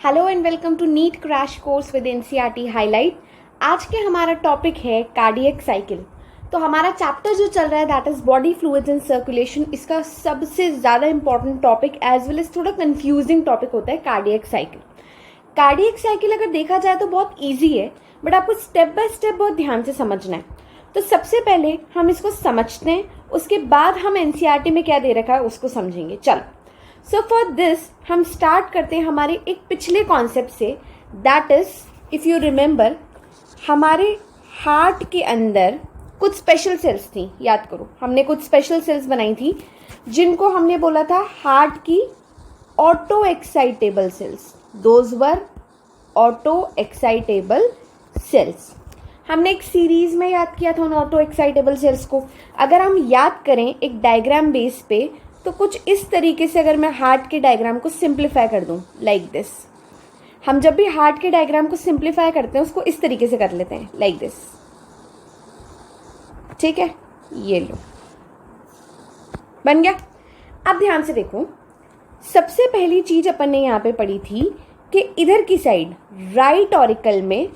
Hello and welcome to NEET crash course with NCERT highlight. आज के हमारा topic है कार्डियक साइकिल। तो हमारा चैप्टर जो चल रहा है that is body fluids and circulation. इसका सबसे ज़्यादा important topic as well as थोड़ा कंफ्यूजिंग टॉपिक होता है कार्डियक साइकिल। कार्डियक साइकिल अगर देखा जाए तो बहुत ईजी है, बट आपको स्टेप बाय स्टेप बहुत ध्यान से समझना है। तो सबसे पहले हम इसको समझते हैं, उसके बाद हम एनसीईआरटी में क्या दे रखा है उसको समझेंगे। चलो, सो फॉर दिस हम स्टार्ट करते हैं हमारे एक पिछले कॉन्सेप्ट से, that is if you remember हमारे हार्ट के अंदर कुछ स्पेशल सेल्स थी। याद करो, हमने कुछ स्पेशल सेल्स बनाई थी जिनको हमने बोला था हार्ट की auto excitable cells. Those were auto excitable cells. हमने एक सीरीज में याद किया था उन ऑटो एक्साइटेबल सेल्स को। अगर हम याद करें एक डायग्राम बेस पे, तो कुछ इस तरीके से अगर मैं हार्ट के डायग्राम को सिंप्लीफाई कर दूं लाइक दिस। हम जब भी हार्ट के डायग्राम को सिंप्लीफाई करते हैं उसको इस तरीके से कर लेते हैं लाइक दिस। ठीक है, ये लो, बन गया। अब ध्यान से देखो, सबसे पहली चीज अपन ने यहाँ पे पढ़ी थी कि इधर की साइड राइट ऑरिकल में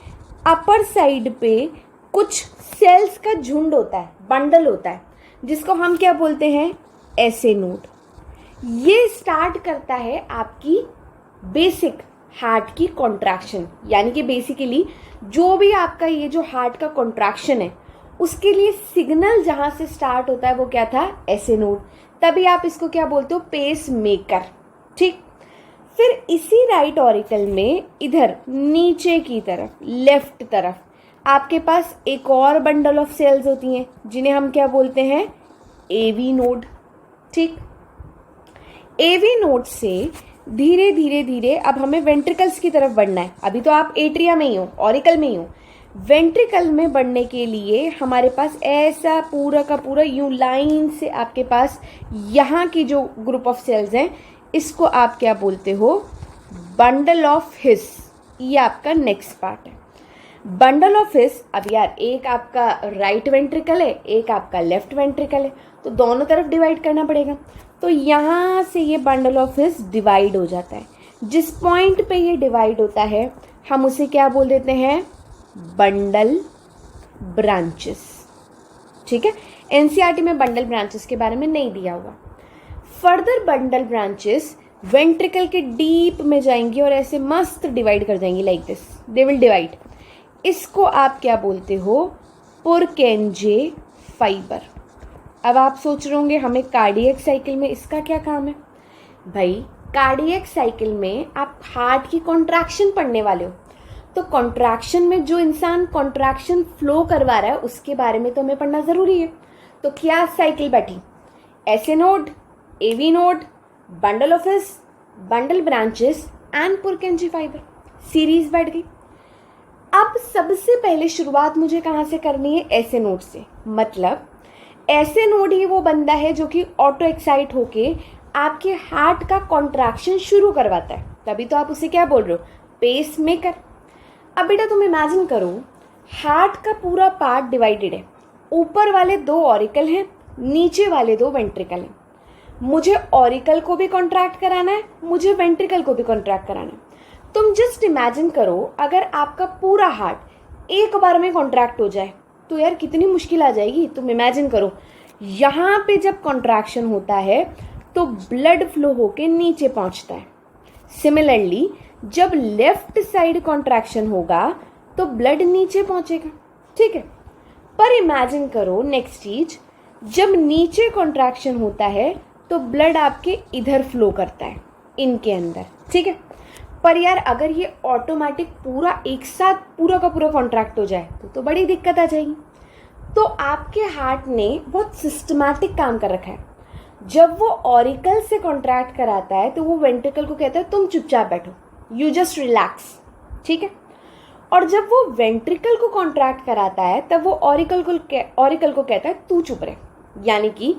अपर साइड पे कुछ सेल्स का झुंड होता है, बंडल होता है, जिसको हम क्या बोलते हैं, ऐसे नोड। ये स्टार्ट करता है आपकी बेसिक हार्ट की कॉन्ट्रैक्शन, यानी कि बेसिकली जो भी आपका ये जो हार्ट का कॉन्ट्रैक्शन है उसके लिए सिग्नल जहां से स्टार्ट होता है वो क्या था, ऐसे नोड। तभी आप इसको क्या बोलते हो, पेस मेकर। ठीक, फिर इसी राइट ऑरिकल में इधर नीचे की तरफ लेफ्ट तरफ आपके पास एक और बंडल ऑफ सेल्स होती हैं जिन्हें हम क्या बोलते हैं, एवी नोड। ठीक, एवी नोड से धीरे धीरे धीरे अब हमें वेंट्रिकल्स की तरफ बढ़ना है। अभी तो आप एट्रिया में ही हो, ऑरिकल में ही हो। वेंट्रिकल में बढ़ने के लिए हमारे पास ऐसा पूरा का पूरा यूं लाइन से आपके पास यहाँ की जो ग्रुप ऑफ सेल्स हैं इसको आप क्या बोलते हो, बंडल ऑफ हिस। ये आपका नेक्स्ट पार्ट है, बंडल ऑफ हिस। अब यार एक आपका राइट वेंट्रिकल है, एक आपका लेफ्ट वेंट्रिकल है, तो दोनों तरफ डिवाइड करना पड़ेगा। तो यहाँ से ये बंडल ऑफ हिस डिवाइड हो जाता है। जिस पॉइंट पे ये डिवाइड होता है हम उसे क्या बोल देते हैं, बंडल ब्रांचेस। ठीक है, एनसीईआरटी में बंडल ब्रांचेस के बारे में नहीं दिया हुआ। फर्दर बंडल ब्रांचेस वेंट्रिकल के डीप में जाएंगी और ऐसे मस्त डिवाइड कर जाएंगी like this, they will divide. इसको आप क्या बोलते हो, पुरकेंजे फाइबर। अब आप सोच रहे होंगे हमें कार्डियक साइकिल में इसका क्या काम है। भाई कार्डियक साइकिल में आप हार्ट की कॉन्ट्रैक्शन पढ़ने वाले हो, तो कॉन्ट्रैक्शन में जो इंसान कॉन्ट्रैक्शन फ्लो करवा रहा है उसके बारे में तो हमें पढ़ना ज़रूरी है। तो क्या साइकिल बैठी, ऐसे node, AV node, bundle of His, bundle branches and Purkinje fibre, series बैठ गई। अब सबसे पहले शुरुआत मुझे कहाँ से करनी है, ऐसे नोड से। मतलब ऐसे नोड ही वो बंदा है जो कि ऑटो एक्साइट होके आपके हार्ट का कॉन्ट्रैक्शन शुरू करवाता है, तभी तो आप उसे क्या बोल रहे हो, पेस मेकर। अब बेटा तुम इमेजिन करो, हार्ट का पूरा पार्ट डिवाइडेड है, ऊपर वाले दो ऑरिकल हैं, नीचे वाले दो वेंट्रिकल हैं। मुझे ऑरिकल को भी कॉन्ट्रैक्ट कराना है, मुझे वेंट्रिकल को भी कॉन्ट्रैक्ट कराना है। तुम जस्ट इमेजिन करो अगर आपका पूरा हार्ट एक बार में कॉन्ट्रैक्ट हो जाए तो यार कितनी मुश्किल आ जाएगी। तुम इमेजिन करो, यहाँ पे जब कॉन्ट्रैक्शन होता है तो ब्लड फ्लो होके नीचे पहुँचता है। सिमिलरली जब लेफ्ट साइड कॉन्ट्रैक्शन होगा तो ब्लड नीचे पहुँचेगा। ठीक है, पर इमेजिन करो नेक्स्ट चीज, जब नीचे कॉन्ट्रैक्शन होता है तो ब्लड आपके इधर फ्लो करता है, इनके अंदर। ठीक है, पर यार अगर ये ऑटोमेटिक पूरा एक साथ पूरा का पूरा कॉन्ट्रैक्ट हो जाए तो बड़ी दिक्कत आ जाएगी। तो आपके हार्ट ने बहुत सिस्टमैटिक काम कर रखा है। जब वो ऑरिकल से कॉन्ट्रैक्ट कराता है तो वो वेंट्रिकल को कहता है तुम चुपचाप बैठो, यू जस्ट रिलैक्स। ठीक है, और जब वो वेंट्रिकल को कॉन्ट्रैक्ट कराता है तब वो ऑरिकल को कहता है तू चुप रहे। यानी कि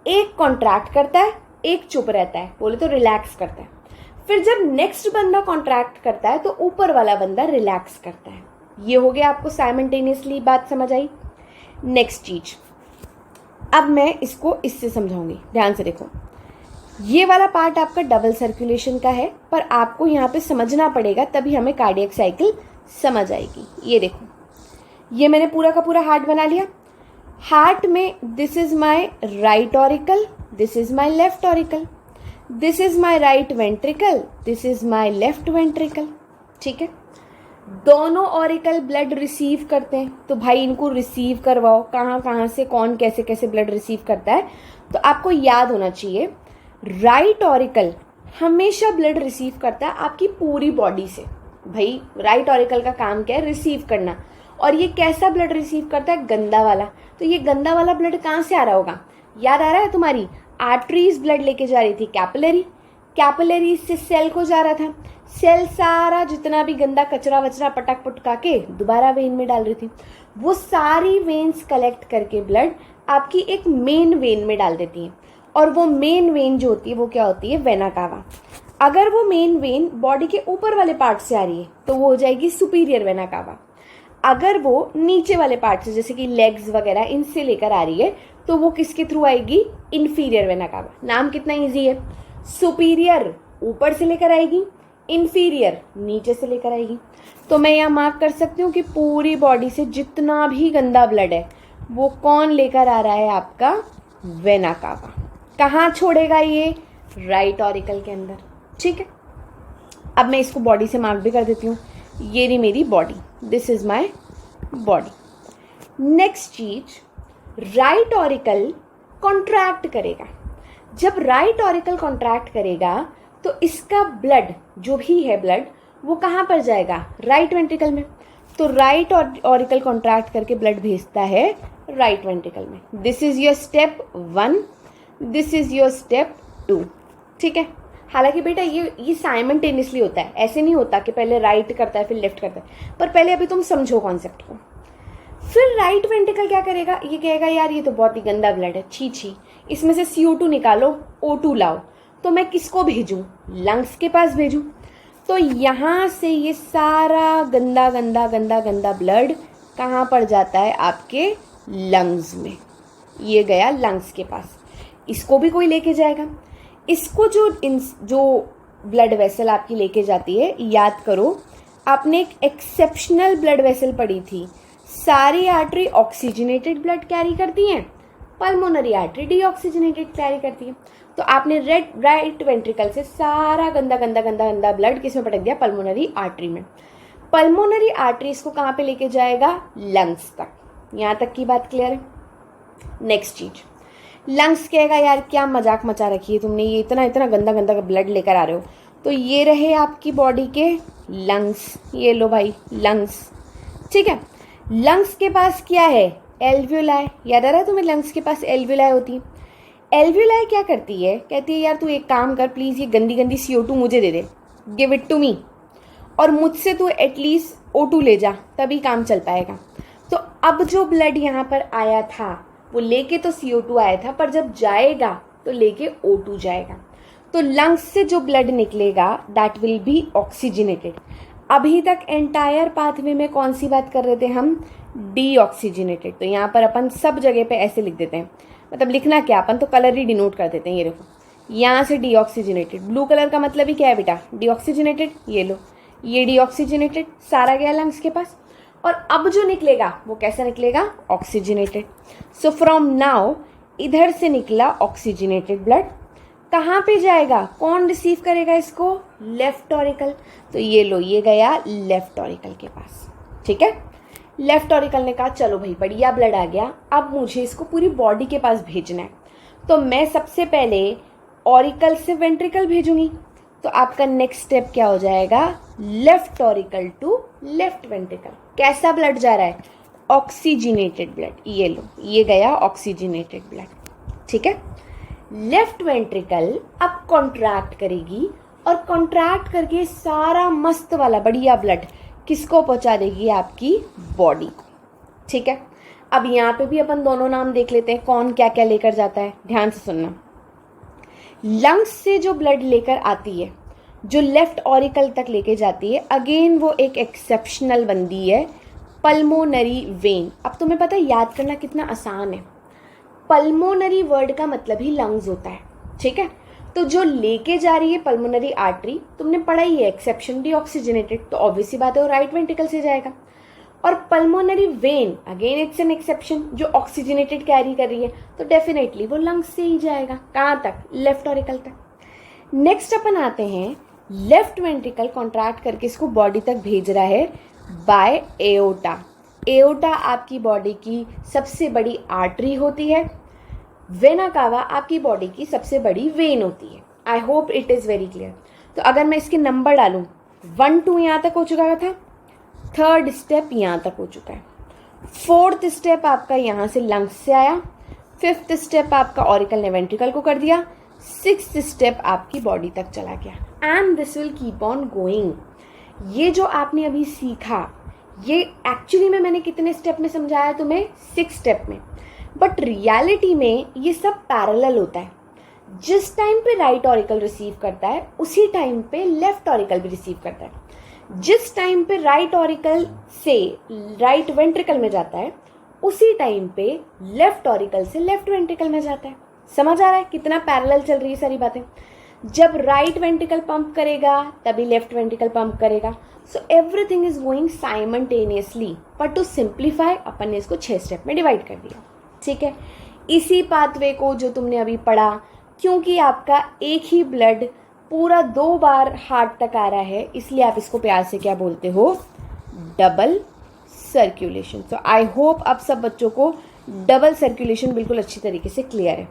एक कॉन्ट्रैक्ट करता है, एक चुप रहता है, बोले तो रिलैक्स करता है। फिर जब नेक्स्ट बंदा कॉन्ट्रैक्ट करता है तो ऊपर वाला बंदा रिलैक्स करता है। ये हो गया, आपको साइमल्टेनियसली बात समझ आई। नेक्स्ट चीज, अब मैं इसको इससे समझाऊंगी, ध्यान से देखो। ये वाला पार्ट आपका डबल सर्कुलेशन का है, पर आपको यहाँ पे समझना पड़ेगा, तभी हमें कार्डियक साइकिल समझ आएगी। ये देखो, ये मैंने पूरा का पूरा हार्ट बना लिया। हार्ट में this is my right auricle, this is my left auricle, this is my right ventricle, this is my left ventricle. ठीक है, दोनों ऑरिकल ब्लड रिसीव करते हैं, तो भाई इनको रिसीव करवाओ। कहाँ कहाँ से कौन कैसे कैसे ब्लड रिसीव करता है, तो आपको याद होना चाहिए राइट ऑरिकल हमेशा ब्लड रिसीव करता है आपकी पूरी बॉडी से। भाई राइट ऑरिकल का काम क्या है? रिसीव करना। और ये कैसा ब्लड रिसीव करता है? गंदा वाला। तो ये गंदा वाला ब्लड कहाँ से आ रहा होगा? याद आ रहा है तुम्हारी? आर्टरीज ब्लड लेके जा रही थी, कैपिलरी, कैपिलरी से सेल को जा रहा था, सेल सारा जितना भी गंदा कचरा वचरा पटक पुटका के दोबारा वेन में डाल रही थी। वो सारी वेन्स कलेक्ट करके ब्लड आपकी एक मेन वेन में डाल देती है, और वो मेन वेन जो होती है वो क्या होती है? Vena cava. अगर वो मेन वेन बॉडी के ऊपर वाले पार्ट से आ रही है तो वो हो जाएगी सुपीरियर वेना कावा। अगर वो नीचे वाले पार्ट से, जैसे कि लेग्स वगैरह, इनसे लेकर आ रही है तो वो किसके थ्रू आएगी? Inferior vena cava. नाम कितना इजी है, सुपीरियर ऊपर से लेकर आएगी, इन्फीरियर नीचे से लेकर आएगी। तो मैं यहाँ मार्क कर सकती हूँ कि पूरी बॉडी से जितना भी गंदा ब्लड है वो कौन लेकर आ रहा है? आपका वेना कावा। कहाँ छोड़ेगा ये? राइट ऑरिकल के अंदर। ठीक है, अब मैं इसको बॉडी से मार्क भी कर देती हूँ। ये रही मेरी body, this is my body. Next चीज, राइट ऑरिकल कॉन्ट्रैक्ट करेगा। जब राइट ऑरिकल कॉन्ट्रैक्ट करेगा तो इसका ब्लड जो भी है ब्लड वो कहाँ पर जाएगा? राइट वेंट्रिकल में। तो राइट ऑरिकल कॉन्ट्रैक्ट करके ब्लड भेजता है राइट वेंट्रिकल में। This is your step 1, this is your step 2। ठीक है, हालांकि बेटा ये साइमल्टेनियसली होता है, ऐसे नहीं होता कि पहले राइट करता है फिर लेफ्ट करता है, पर पहले अभी तुम समझो कॉन्सेप्ट को। फिर राइट वेंट्रिकल क्या करेगा? ये कहेगा यार ये तो बहुत ही गंदा ब्लड है, छी छी, इसमें से CO2 निकालो, O2 लाओ। तो मैं किसको भेजूं? लंग्स के पास भेजूं। तो यहाँ से ये सारा गंदा गंदा गंदा गंदा ब्लड कहाँ पर जाता है? आपके लंग्स में। ये गया लंग्स के पास, इसको भी कोई लेके जाएगा। इसको जो ब्लड वेसल आपकी लेके जाती है, याद करो आपने एक एक्सेप्शनल ब्लड वेसल पढ़ी थी। सारी आर्टरी ऑक्सीजनेटेड ब्लड कैरी करती हैं, पल्मोनरी आर्टरी डीऑक्सीजनेटेड कैरी करती है। तो आपने राइट वेंट्रिकल से सारा गंदा गंदा गंदा गंदा ब्लड किस में पटक दिया? पल्मोनरी आर्टरी में। पल्मोनरी आर्टरी इसको कहाँ पे लेके जाएगा? लंग्स तक। यहाँ तक की बात क्लियर है? नेक्स्ट चीज, लंग्स कहेगा यार क्या मजाक मचा रखी है तुमने, ये इतना इतना गंदा गंदा ब्लड लेकर आ रहे हो। तो ये रहे आपकी बॉडी के लंग्स, ये लो भाई लंग्स। ठीक है, लंग्स के पास क्या है? एल्वियोलाई। याद आ रहा है तुम्हें? लंग्स के पास एल्वियोलाई होती है। एल्वियोलाई क्या करती है? कहती है यार तू एक काम कर प्लीज़, ये गंदी गंदी CO2 मुझे दे दे, गिव इट टू मी, और मुझसे तू एटलीस्ट O2 ले जा, तभी काम चल पाएगा। तो अब जो ब्लड यहाँ पर आया था वो लेके तो CO2 आया था, पर जब जाएगा तो लेके O2 जाएगा। तो लंग्स से जो ब्लड निकलेगा दैट विल बी ऑक्सीजनेटेड। अभी तक एंटायर पाथवे में कौन सी बात कर रहे थे हम? डीऑक्सीजनेटेड। तो यहाँ पर अपन सब जगह पे ऐसे लिख देते हैं, मतलब लिखना क्या, अपन तो कलर ही डिनोट कर देते हैं। ये देखो, यहाँ से डीऑक्सीजनेटेड, ब्लू कलर का मतलब ही क्या है बेटा? डीऑक्सीजनेटेड। ये लो, ये डीऑक्सीजनेटेड सारा गया लंग्स के पास। और अब जो निकलेगा वो कैसा निकलेगा? ऑक्सीजनेटेड। सो फ्रॉम नाउ इधर से निकला ऑक्सीजनेटेड ब्लड, कहाँ पे जाएगा? कौन रिसीव करेगा इसको? Left auricle. तो ये लो, ये गया लेफ्ट ऑरिकल के पास। ठीक है, लेफ्ट ऑरिकल ने कहा चलो भाई बढ़िया ब्लड आ गया, अब मुझे इसको पूरी बॉडी के पास भेजना है। तो मैं सबसे पहले ऑरिकल से वेंट्रिकल भेजूंगी। तो आपका नेक्स्ट स्टेप क्या हो जाएगा? Left auricle to left ventricle. कैसा ब्लड जा रहा है? Oxygenated blood. ये लो, ये गया ऑक्सीजनेटेड ब्लड। ठीक है, लेफ्ट वेंट्रिकल अब कॉन्ट्रैक्ट करेगी और कॉन्ट्रैक्ट करके सारा मस्त वाला बढ़िया ब्लड किसको पहुंचा देगी? आपकी बॉडी को। ठीक है, अब यहाँ पे भी अपन दोनों नाम देख लेते हैं, कौन क्या क्या लेकर जाता है। ध्यान से सुनना, लंग्स से जो ब्लड लेकर आती है, जो लेफ्ट ऑरिकल तक लेके जाती है, अगेन वो एक एक्सेप्शनल बंदी है, पल्मोनरी वेन। अब तुम्हें पता है याद करना कितना आसान है। पल्मोनरी वर्ड का मतलब ही लंग्स होता है। ठीक है, तो जो लेके जा रही है पल्मोनरी आर्टरी, तुमने पढ़ा ही है एक्सेप्शन डीऑक्सीजनेटेड, तो ऑब्वियस सी बात है वो राइट वेंट्रिकल से जाएगा। और pulmonary vein again it's an exception, जो ऑक्सीजनेटेड कैरी कर रही है, तो डेफिनेटली वो लंग्स से ही जाएगा। कहाँ तक? लेफ्ट ऑरिकल तक। नेक्स्ट अपन आते हैं, लेफ्ट वेंट्रिकल कॉन्ट्रैक्ट करके इसको बॉडी तक भेज रहा है बाय एओर्टा। एओर्टा आपकी बॉडी की सबसे बड़ी आर्टरी होती है, वेना कावा आपकी बॉडी की सबसे बड़ी वेन होती है। I hope it is very clear. तो अगर मैं इसके नंबर डालूँ, 1 2 यहाँ तक हो चुका था, 3rd स्टेप यहाँ तक हो चुका है, 4th स्टेप आपका यहाँ से लंग्स से आया, 5th स्टेप आपका ऑरिकल ने वेंट्रिकल को कर दिया, 6th स्टेप आपकी बॉडी तक चला गया। And this will keep on going. ये जो आपने अभी सीखा, ये एक्चुअली में मैंने कितने स्टेप में समझाया तुम्हें? 6 स्टेप में। बट रियलिटी में ये सब पैरेलल होता है। जिस टाइम पे राइट ऑरिकल रिसीव करता है उसी टाइम पे लेफ्ट ऑरिकल भी रिसीव करता है। जिस टाइम पे राइट ऑरिकल से राइट वेंट्रिकल में जाता है उसी टाइम पे लेफ्ट ऑरिकल से लेफ्ट वेंट्रिकल में जाता है। समझ आ रहा है कितना पैरेलल चल रही है सारी बातें? जब राइट वेंट्रिकल पंप करेगा तभी लेफ्ट वेंट्रिकल पंप करेगा। So everything is going simultaneously. पर टू सिंप्लीफाई अपन ने इसको 6 स्टेप में डिवाइड कर दिया। ठीक है, इसी पाथवे को जो तुमने अभी पढ़ा, क्योंकि आपका एक ही ब्लड पूरा 2 बार हार्ट तक आ रहा है, इसलिए आप इसको प्यार से क्या बोलते हो? Double circulation. तो आई होप अब सब बच्चों को डबल सर्कुलेशन बिल्कुल अच्छी तरीके से क्लियर है।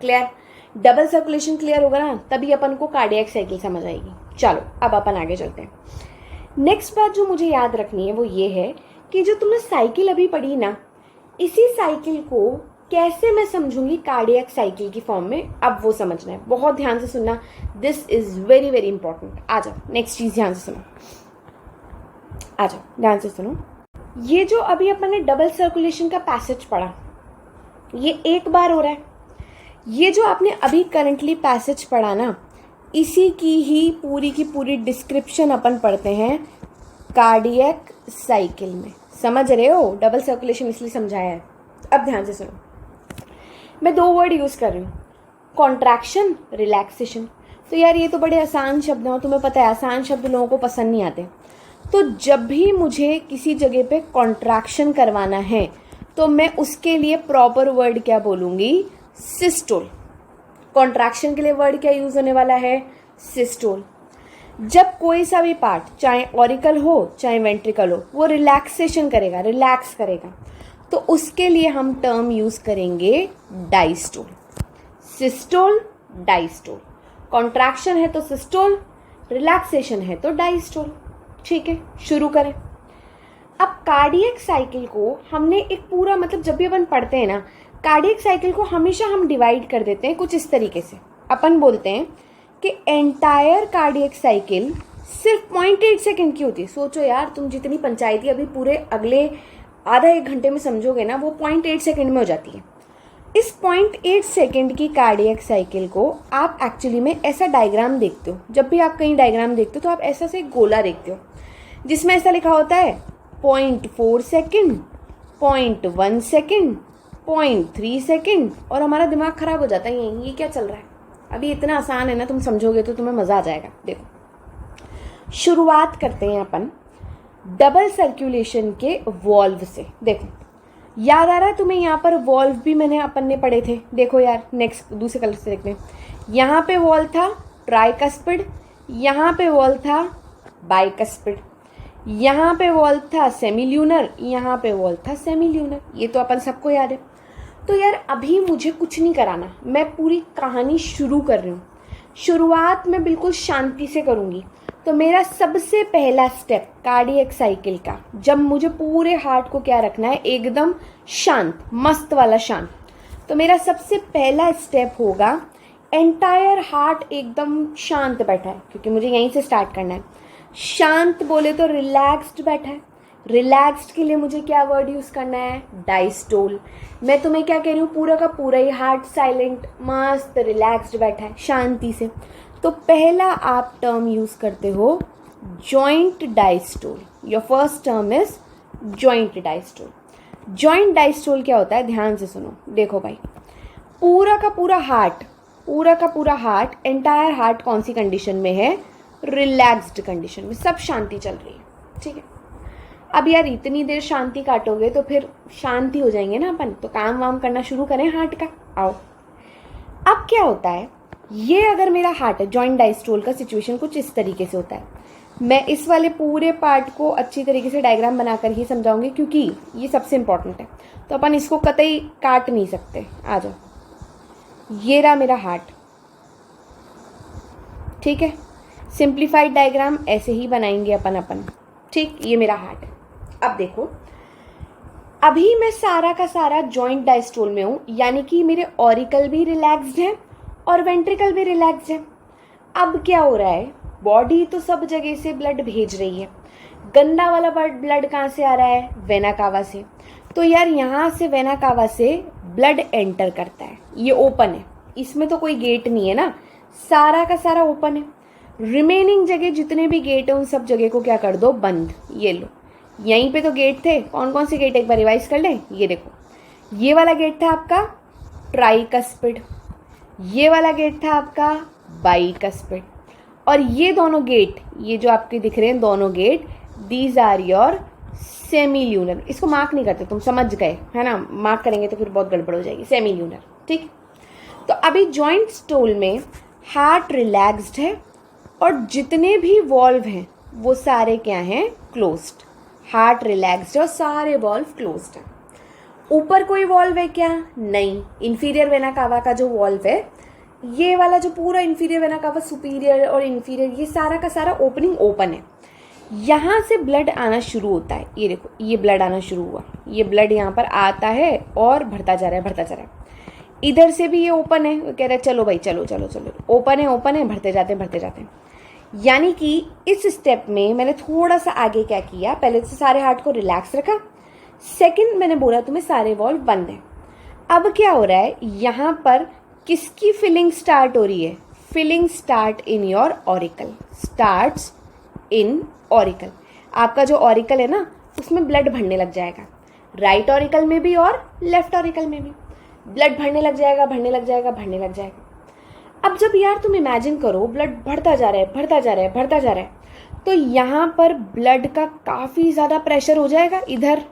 क्लियर? डबल सर्कुलेशन क्लियर होगा ना, तभी अपन को कार्डियक साइकिल समझ आएगी। चलो अब अपन आगे चलते हैं। नेक्स्ट बात जो मुझे याद रखनी है वो ये है कि जो तुमने साइकिल अभी पढ़ी ना, इसी साइकिल को कैसे मैं समझूंगी कार्डियक साइकिल की फॉर्म में, अब वो समझना है। बहुत ध्यान से सुनना, this is very very important. आ जाओ नेक्स्ट चीज ध्यान से सुनो, आ जाओ ध्यान से सुनो। ये जो अभी अपन ने डबल सर्कुलेशन का पैसेज पढ़ा, ये एक बार हो रहा है। ये जो आपने अभी करंटली पैसेज पढ़ा ना, इसी की ही पूरी डिस्क्रिप्शन अपन पढ़ते हैं कार्डियक साइकिल में। समझ रहे हो? डबल सर्कुलेशन इसलिए समझाया है। अब ध्यान से सुनो, मैं 2 वर्ड यूज़ कर रही हूँ, कॉन्ट्रैक्शन, रिलैक्सेशन। तो यार ये तो बड़े आसान शब्द हैं, तुम्हें पता है आसान शब्द लोगों को पसंद नहीं आते। तो जब भी मुझे किसी जगह पे कॉन्ट्रैक्शन करवाना है तो मैं उसके लिए प्रॉपर वर्ड क्या बोलूँगी? सिस्टोल। कॉन्ट्रैक्शन के लिए वर्ड क्या यूज़ होने वाला है? सिस्टोल। जब कोई सा भी पार्ट, चाहे ऑरिकल हो चाहे वेंट्रिकल हो, वो रिलैक्सेशन करेगा, रिलैक्स करेगा, तो उसके लिए हम टर्म यूज़ करेंगे डायस्टोल। Systole, diastole. कॉन्ट्रैक्शन है तो सिस्टोल, रिलैक्सेशन है तो डायस्टोल। ठीक है, शुरू करें। अब कार्डियक साइकिल को हमने एक पूरा, मतलब जब भी अपन पढ़ते हैं ना, कार्डियक साइकिल को हमेशा हम डिवाइड कर देते हैं कुछ इस तरीके से। अपन बोलते हैं कि एंटायर कार्डियक साइकिल सिर्फ 0.8 सेकेंड की होती है। सोचो यार, तुम जितनी पंचायती अभी पूरे अगले आधा 1 घंटे में समझोगे ना, वो 0.8 सेकेंड में हो जाती है। इस 0.8 सेकेंड की कार्डियक साइकिल को आप एक्चुअली में ऐसा डायग्राम देखते हो। जब भी आप कहीं डायग्राम देखते हो तो आप ऐसा से गोला देखते हो जिसमें ऐसा लिखा होता है 0.4 सेकेंड, 0.1 सेकेंड, 0.3 सेकेंड, और हमारा दिमाग खराब हो जाता है, ये क्या चल रहा है। अभी इतना आसान है ना, तुम समझोगे तो तुम्हें मज़ा आ जाएगा। देखो, शुरुआत करते हैं अपन डबल सर्कुलेशन के वॉल्व से। देखो, याद आ रहा है तुम्हें? यहाँ पर वॉल्व भी मैंने अपन ने पढ़े थे। देखो यार, नेक्स्ट दूसरे कलर से देखते हैं। यहाँ पे वॉल्व था ट्राइकस्पिड, यहाँ पे वॉल्व था बाइकस्पिड, यहाँ पे वॉल्व था सेमील्यूनर, यहाँ पे वॉल्व था सेमील्यूनर। ये तो अपन सबको याद है। तो यार अभी मुझे कुछ नहीं कराना, मैं पूरी कहानी शुरू कर रही हूँ। शुरुआत में बिल्कुल शांति से करूँगी। तो मेरा सबसे पहला स्टेप कार्डियक साइकिल का, जब मुझे पूरे हार्ट को क्या रखना है? एकदम शांत, मस्त वाला शांत। तो मेरा सबसे पहला स्टेप होगा, एंटायर हार्ट एकदम शांत बैठा है, क्योंकि मुझे यहीं से स्टार्ट करना है। शांत बोले तो रिलैक्स्ड बैठा है। रिलैक्स्ड के लिए मुझे क्या वर्ड यूज़ करना है? डायस्टोल। मैं तुम्हें क्या कह रही हूँ? पूरा का पूरा ही हार्ट साइलेंट, मस्त रिलैक्स्ड बैठा है शांति से। तो पहला आप टर्म यूज़ करते हो joint diastole. Your first term is joint diastole. Joint diastole क्या होता है? ध्यान से सुनो। देखो भाई, पूरा का पूरा हार्ट पूरा का पूरा हार्ट, एंटायर हार्ट कौन सी कंडीशन में है? रिलैक्स्ड कंडीशन में, सब शांति चल रही है, ठीक है। अब यार इतनी देर शांति काटोगे तो फिर शांति हो जाएंगे ना अपन, तो काम वाम करना शुरू करें हार्ट का। आओ, अब क्या होता है, ये अगर मेरा हार्ट है, जॉइंट डायस्टोल का सिचुएशन कुछ इस तरीके से होता है। मैं इस वाले पूरे पार्ट को अच्छी तरीके से डायग्राम बनाकर ही समझाऊंगी, क्योंकि ये सबसे इंपॉर्टेंट है, तो अपन इसको कतई काट नहीं सकते। आ जाओ, ये रहा मेरा हार्ट, ठीक है। सिंप्लीफाइड डायग्राम ऐसे ही बनाएंगे अपन, ठीक। ये मेरा हार्ट है। अब देखो, अभी मैं सारा का सारा जॉइंट डायस्टोल में हूं, यानी कि मेरे ऑरिकल भी रिलैक्स्ड है और वेंट्रिकल भी रिलैक्स्ड है। अब क्या हो रहा है, बॉडी तो सब जगह से ब्लड भेज रही है। गंदा वाला ब्लड कहाँ से आ रहा है? वेना कावा से। तो यार यहाँ से वेना कावा से ब्लड एंटर करता है, ये ओपन है, इसमें तो कोई गेट नहीं है ना, सारा का सारा ओपन है। रिमेनिंग जगह जितने भी गेट है उन सब जगह को क्या कर दो? बंद। ये लो, यहीं पे तो गेट थे, कौन कौन से गेट, एक बार रिवाइज कर लें। ये देखो, ये वाला गेट था आपका ट्राइकस्पिड, ये वाला गेट था आपका बाइकस्पिड, और ये दोनों गेट, ये जो आपके दिख रहे हैं दोनों gate, these are your semilunar. इसको मार्क नहीं करते, तुम समझ गए है ना, मार्क करेंगे तो फिर बहुत गड़बड़ हो जाएगी। सेमील्यूनर, ठीक। तो अभी जॉइंट स्टोल में हार्ट रिलैक्स्ड है और जितने भी वॉल्व हैं वो सारे क्या हैं? क्लोज्ड। हार्ट रिलैक्स्ड है और सारे वॉल्व क्लोज्ड है। ऊपर कोई वॉल्व है क्या? नहीं। इंफीरियर वेना कावा का जो वॉल्व है, ये वाला जो पूरा इंफीरियर वेना कावा, सुपीरियर और इंफीरियर, ये सारा का सारा ओपनिंग ओपन है। यहाँ से ब्लड आना शुरू होता है। ये देखो, ये ब्लड आना शुरू हुआ, ये ब्लड यहाँ पर आता है और भरता जा रहा है, भरता जा रहा है। इधर से भी ये ओपन है, वो कह रहे हैं चलो भाई चलो चलो चलो, ओपन है, भरते जाते हैं, भरते जाते हैं। यानी कि इस स्टेप में मैंने थोड़ा सा आगे क्या किया, पहले से सारे हार्ट को रिलैक्स रखा, सेकंड मैंने बोला तुम्हें सारे वॉल्व बंद है। अब क्या हो रहा है, यहाँ पर किसकी फिलिंग स्टार्ट हो रही है? Filling start in your auricle, starts in auricle. आपका जो ऑरिकल है ना, उसमें ब्लड भरने लग जाएगा, राइट ऑरिकल में भी और लेफ्ट ऑरिकल में भी ब्लड भरने लग जाएगा, भरने लग जाएगा, भरने लग जाएगा। अब जब यार तुम इमेजिन करो, ब्लड बढ़ता जा रहा है, भरता जा रहा है, भरता जा रहा है, तो यहाँ पर ब्लड का काफ़ी ज़्यादा प्रेशर हो जाएगा इधर,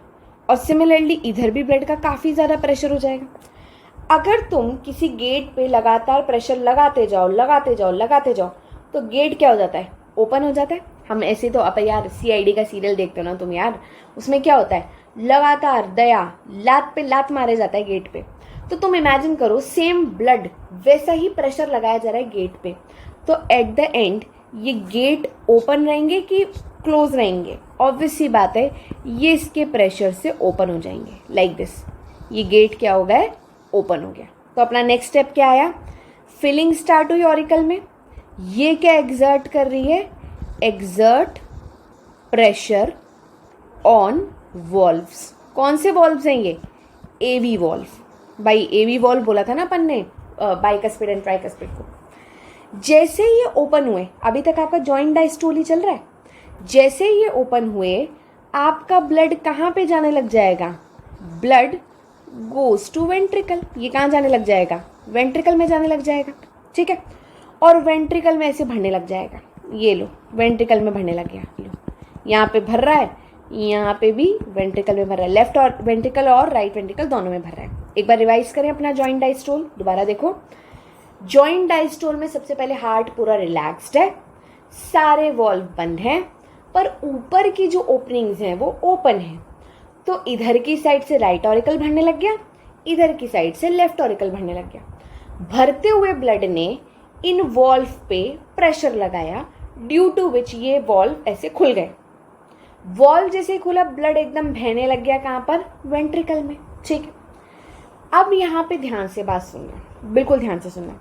और सिमिलरली इधर भी ब्लड का काफ़ी ज़्यादा प्रेशर हो जाएगा। अगर तुम किसी गेट पे लगातार प्रेशर लगाते जाओ, लगाते जाओ, लगाते जाओ, तो गेट क्या हो जाता है? ओपन हो जाता है। हम ऐसे तो अब यार CID का सीरियल देखते हो ना तुम यार, उसमें क्या होता है, लगातार दया लात पे लात मारे जाता है गेट पे। तो तुम इमेजिन करो, सेम ब्लड वैसा ही प्रेशर लगाया जा रहा है गेट पे, तो एट द एंड ये गेट ओपन रहेंगे कि क्लोज रहेंगे? ऑब्वियस सी बात है, ये इसके प्रेशर से ओपन हो जाएंगे, लाइक दिस। ये गेट क्या हो गया? ओपन हो गया। तो अपना नेक्स्ट स्टेप क्या आया? फिलिंग स्टार्ट हुई ऑरिकल में। ये क्या एग्जर्ट कर रही है? Exert pressure on valves. कौन से वॉल्व्स हैं ये? AV valve. भाई AV वॉल्व बोला था ना अपन ने, बाइकस्पिड एंड ट्राइकस्पिड को। जैसे ये ओपन हुए, अभी तक आपका जॉइंट डायस्टोल ही चल रहा है, जैसे ये ओपन हुए आपका ब्लड कहाँ पे जाने लग जाएगा? Blood goes to ventricle. ये कहाँ जाने लग जाएगा? वेंट्रिकल में जाने लग जाएगा, ठीक है। और वेंट्रिकल में ऐसे भरने लग जाएगा। ये लो, वेंट्रिकल में भरने लग गया, लो यहाँ पे भर रहा है, यहाँ पे भी वेंट्रिकल में भर रहा है, लेफ्ट और वेंट्रिकल और राइट वेंट्रिकल दोनों में भर रहा है। एक बार रिवाइज करें अपना जॉइंट डायस्टोल, दोबारा देखो। जॉइंट डायस्टोल में सबसे पहले हार्ट पूरा रिलैक्स्ड है, सारे वॉल्व बंद हैं, पर ऊपर की जो ओपनिंग्स हैं वो ओपन है। तो इधर की साइड से राइट ऑरिकल भरने लग गया, इधर की साइड से लेफ्ट ऑरिकल भरने लग गया। भरते हुए ब्लड ने इन वॉल्व पे प्रेशर लगाया, ड्यू टू विच ये वॉल्व ऐसे खुल गए। वॉल्व जैसे खुला, ब्लड एकदम बहने लग गया, कहाँ पर? वेंट्रिकल में, ठीक है। अब यहाँ पे ध्यान से बात सुनना, बिल्कुल ध्यान से सुनना।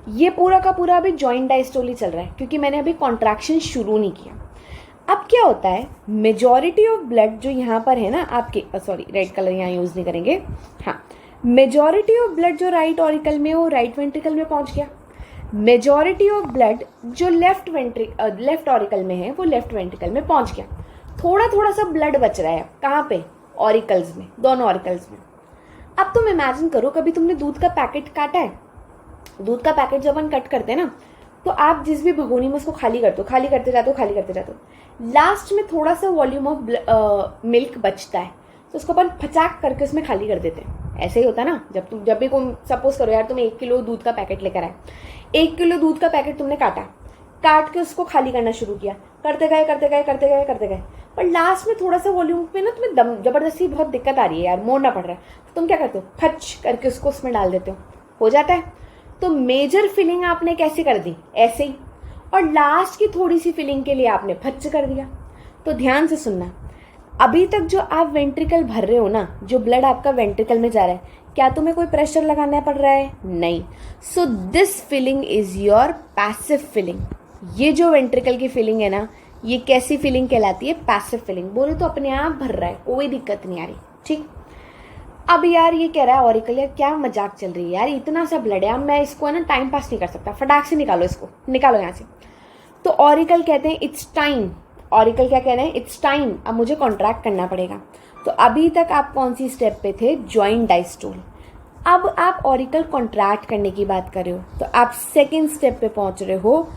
ये पूरा का पूरा अभी जॉइंट डायस्टोल ही चल रहा है, क्योंकि मैंने अभी कॉन्ट्रैक्शन शुरू नहीं किया। अब क्या होता है, मेजॉरिटी ऑफ ब्लड जो यहाँ पर है ना आपके, सॉरी रेड कलर यहाँ यूज नहीं करेंगे, हाँ, मेजॉरिटी ऑफ ब्लड जो राइट ऑरिकल में वो राइट वेंट्रिकल में पहुंच गया। मेजॉरिटी ऑफ ब्लड जो लेफ्ट ऑरिकल में है वो लेफ्ट वेंट्रिकल में पहुंच गया। थोड़ा थोड़ा सा ब्लड बच रहा है, कहाँ पे? ऑरिकल्स में, दोनों ऑरिकल्स में। अब तुम इमेजिन करो, कभी तुमने दूध का पैकेट काटा है? दूध का पैकेट जब अपन कट करते हैं ना, तो आप जिस भी भगोनी में उसको खाली करते हो, खाली करते जाते हो, खाली करते जाते हो, लास्ट में थोड़ा सा वॉल्यूम ऑफ मिल्क बचता है, तो उसको अपन फचाक करके उसमें खाली कर देते हैं। ऐसे ही होता है ना, जब भी कोई सपोज करो यार तुम 1 किलो दूध का पैकेट लेकर आए, 1 किलो दूध का पैकेट तुमने काट के उसको खाली करना शुरू किया, करते गए करते गए करते गए करते गए, पर लास्ट में थोड़ा सा वॉल्यूम पे ना तुम्हें दम जबरदस्ती बहुत दिक्कत आ रही है यार, मोड़ना पड़ रहा है, तो तुम क्या करते हो, फच करके उसको उसमें डाल देते हो जाता है। तो मेजर फिलिंग आपने कैसे कर दी, ऐसे ही, और लास्ट की थोड़ी सी फिलिंग के लिए आपने फच कर दिया। तो ध्यान से सुनना, अभी तक जो आप वेंट्रिकल भर रहे हो ना, जो ब्लड आपका वेंट्रिकल में जा रहा है, क्या तुम्हें कोई प्रेशर लगाना पड़ रहा है, नहीं। So this filling is your passive filling. ये जो वेंट्रिकल की फिलिंग है ना, ये कैसी फिलिंग कहलाती है, पैसिव फिलिंग। बोले तो अपने आप भर रहा है, कोई दिक्कत नहीं आ रही, ठीक। अब यार ये कह रहा है ऑरिकल, यार क्या मजाक चल रही है यार, इतना सा ब्लड है, अब मैं इसको है ना टाइम पास नहीं कर सकता, फटाक से निकालो इसको, निकालो यहाँ से। तो ऑरिकल कहते हैं इट्स टाइम, ऑरिकल क्या कह रहे हैं, इट्स टाइम, अब मुझे कॉन्ट्रैक्ट करना पड़ेगा। तो अभी तक आप कौन सी स्टेप पे थे, जॉइंट डायस्टोल। अब आप ऑरिकल कॉन्ट्रैक्ट करने की बात कर रहे हो, तो आप सेकेंड स्टेप पे पहुंच रहे हो,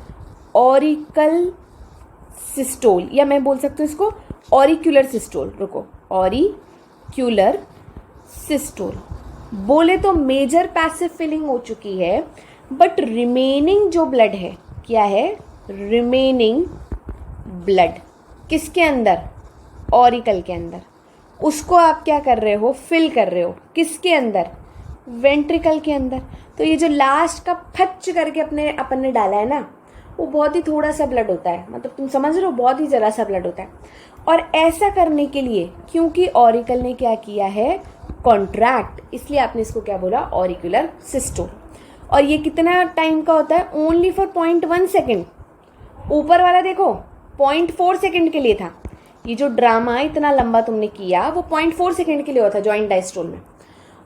ऑरिकल सिस्टोल, या मैं बोल सकती हूँ इसको ऑरिक्यूलर सिस्टोल। रुको, ऑरिक्यूलर सिस्टोल। बोले तो मेजर पैसिव फिलिंग हो चुकी है, बट रिमेनिंग जो ब्लड है, क्या है, रिमेनिंग ब्लड किसके अंदर, ऑरिकल के अंदर, उसको आप क्या कर रहे हो, फिल कर रहे हो, किसके अंदर, वेंट्रिकल के अंदर। तो ये जो लास्ट का फच करके अपन ने डाला है ना, वो बहुत ही थोड़ा सा ब्लड होता है, मतलब तुम समझ रहे हो, बहुत ही जरा सा ब्लड होता है। और ऐसा करने के लिए, क्योंकि ऑरिकल ने क्या किया है, कॉन्ट्रैक्ट, इसलिए आपने इसको क्या बोला, ऑरिक्यूलर सिस्टोल। और ये कितना टाइम का होता है, ओनली फॉर 0.1 सेकेंड। ऊपर वाला देखो 0.4 सेकेंड के लिए था, ये जो ड्रामा इतना लंबा तुमने किया वो 0.4 सेकेंड के लिए होता है जॉइंट डायस्टोल में।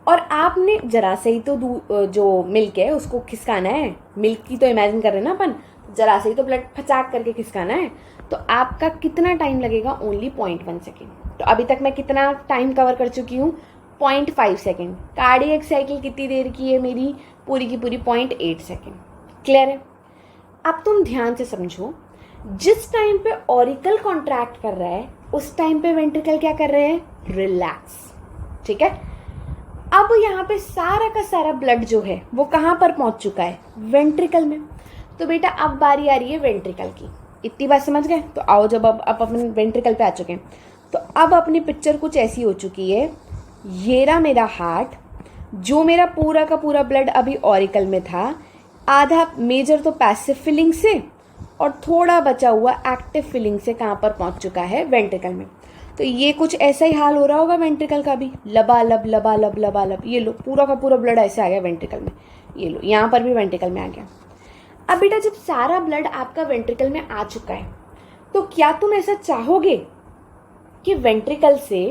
और आपने जरा से ही तो जो मिल्क है उसको खिसकाना है, मिल्क की तो इमेजिन कर रहे हैं ना अपन, जरा से ही तो ब्लड फचाक करके खिसकाना है, तो आपका कितना टाइम लगेगा, ओनली 0.1 सेकेंड। तो अभी तक मैं कितना टाइम कवर कर चुकी हूँ, 0.5 सेकेंड। कार्डियक साइकिल कितनी देर की है मेरी, पूरी की पूरी 0.8 सेकेंड। क्लियर है। अब तुम ध्यान से समझो, जिस टाइम पे ऑरिकल कॉन्ट्रैक्ट कर रहा है, उस टाइम पे वेंट्रिकल क्या कर रहे हैं, रिलैक्स। ठीक है। अब यहाँ पे सारा का सारा ब्लड जो है वो कहाँ पर पहुंच चुका है, वेंट्रिकल में। तो बेटा अब बारी आ रही है वेंट्रिकल की। इतनी बात समझ गए। तो आओ, जब अब अपन वेंट्रिकल पे आ चुके हैं, तो अब अपनी पिक्चर कुछ ऐसी हो चुकी है। ये रहा मेरा हार्ट, जो मेरा पूरा का पूरा ब्लड अभी ऑरिकल में था, आधा मेजर तो पैसिव फिलिंग से और थोड़ा बचा हुआ एक्टिव फिलिंग से कहाँ पर पहुंच चुका है, वेंट्रिकल में। तो ये कुछ ऐसा ही हाल हो रहा होगा वेंट्रिकल का भी, लबालब लबालब लबालब। ये लो पूरा का पूरा ब्लड ऐसे आ गया वेंट्रिकल में, ये लो यहाँ पर भी वेंट्रिकल में आ गया। अब बेटा जब सारा ब्लड आपका वेंट्रिकल में आ चुका है, तो क्या तुम ऐसा चाहोगे कि वेंट्रिकल से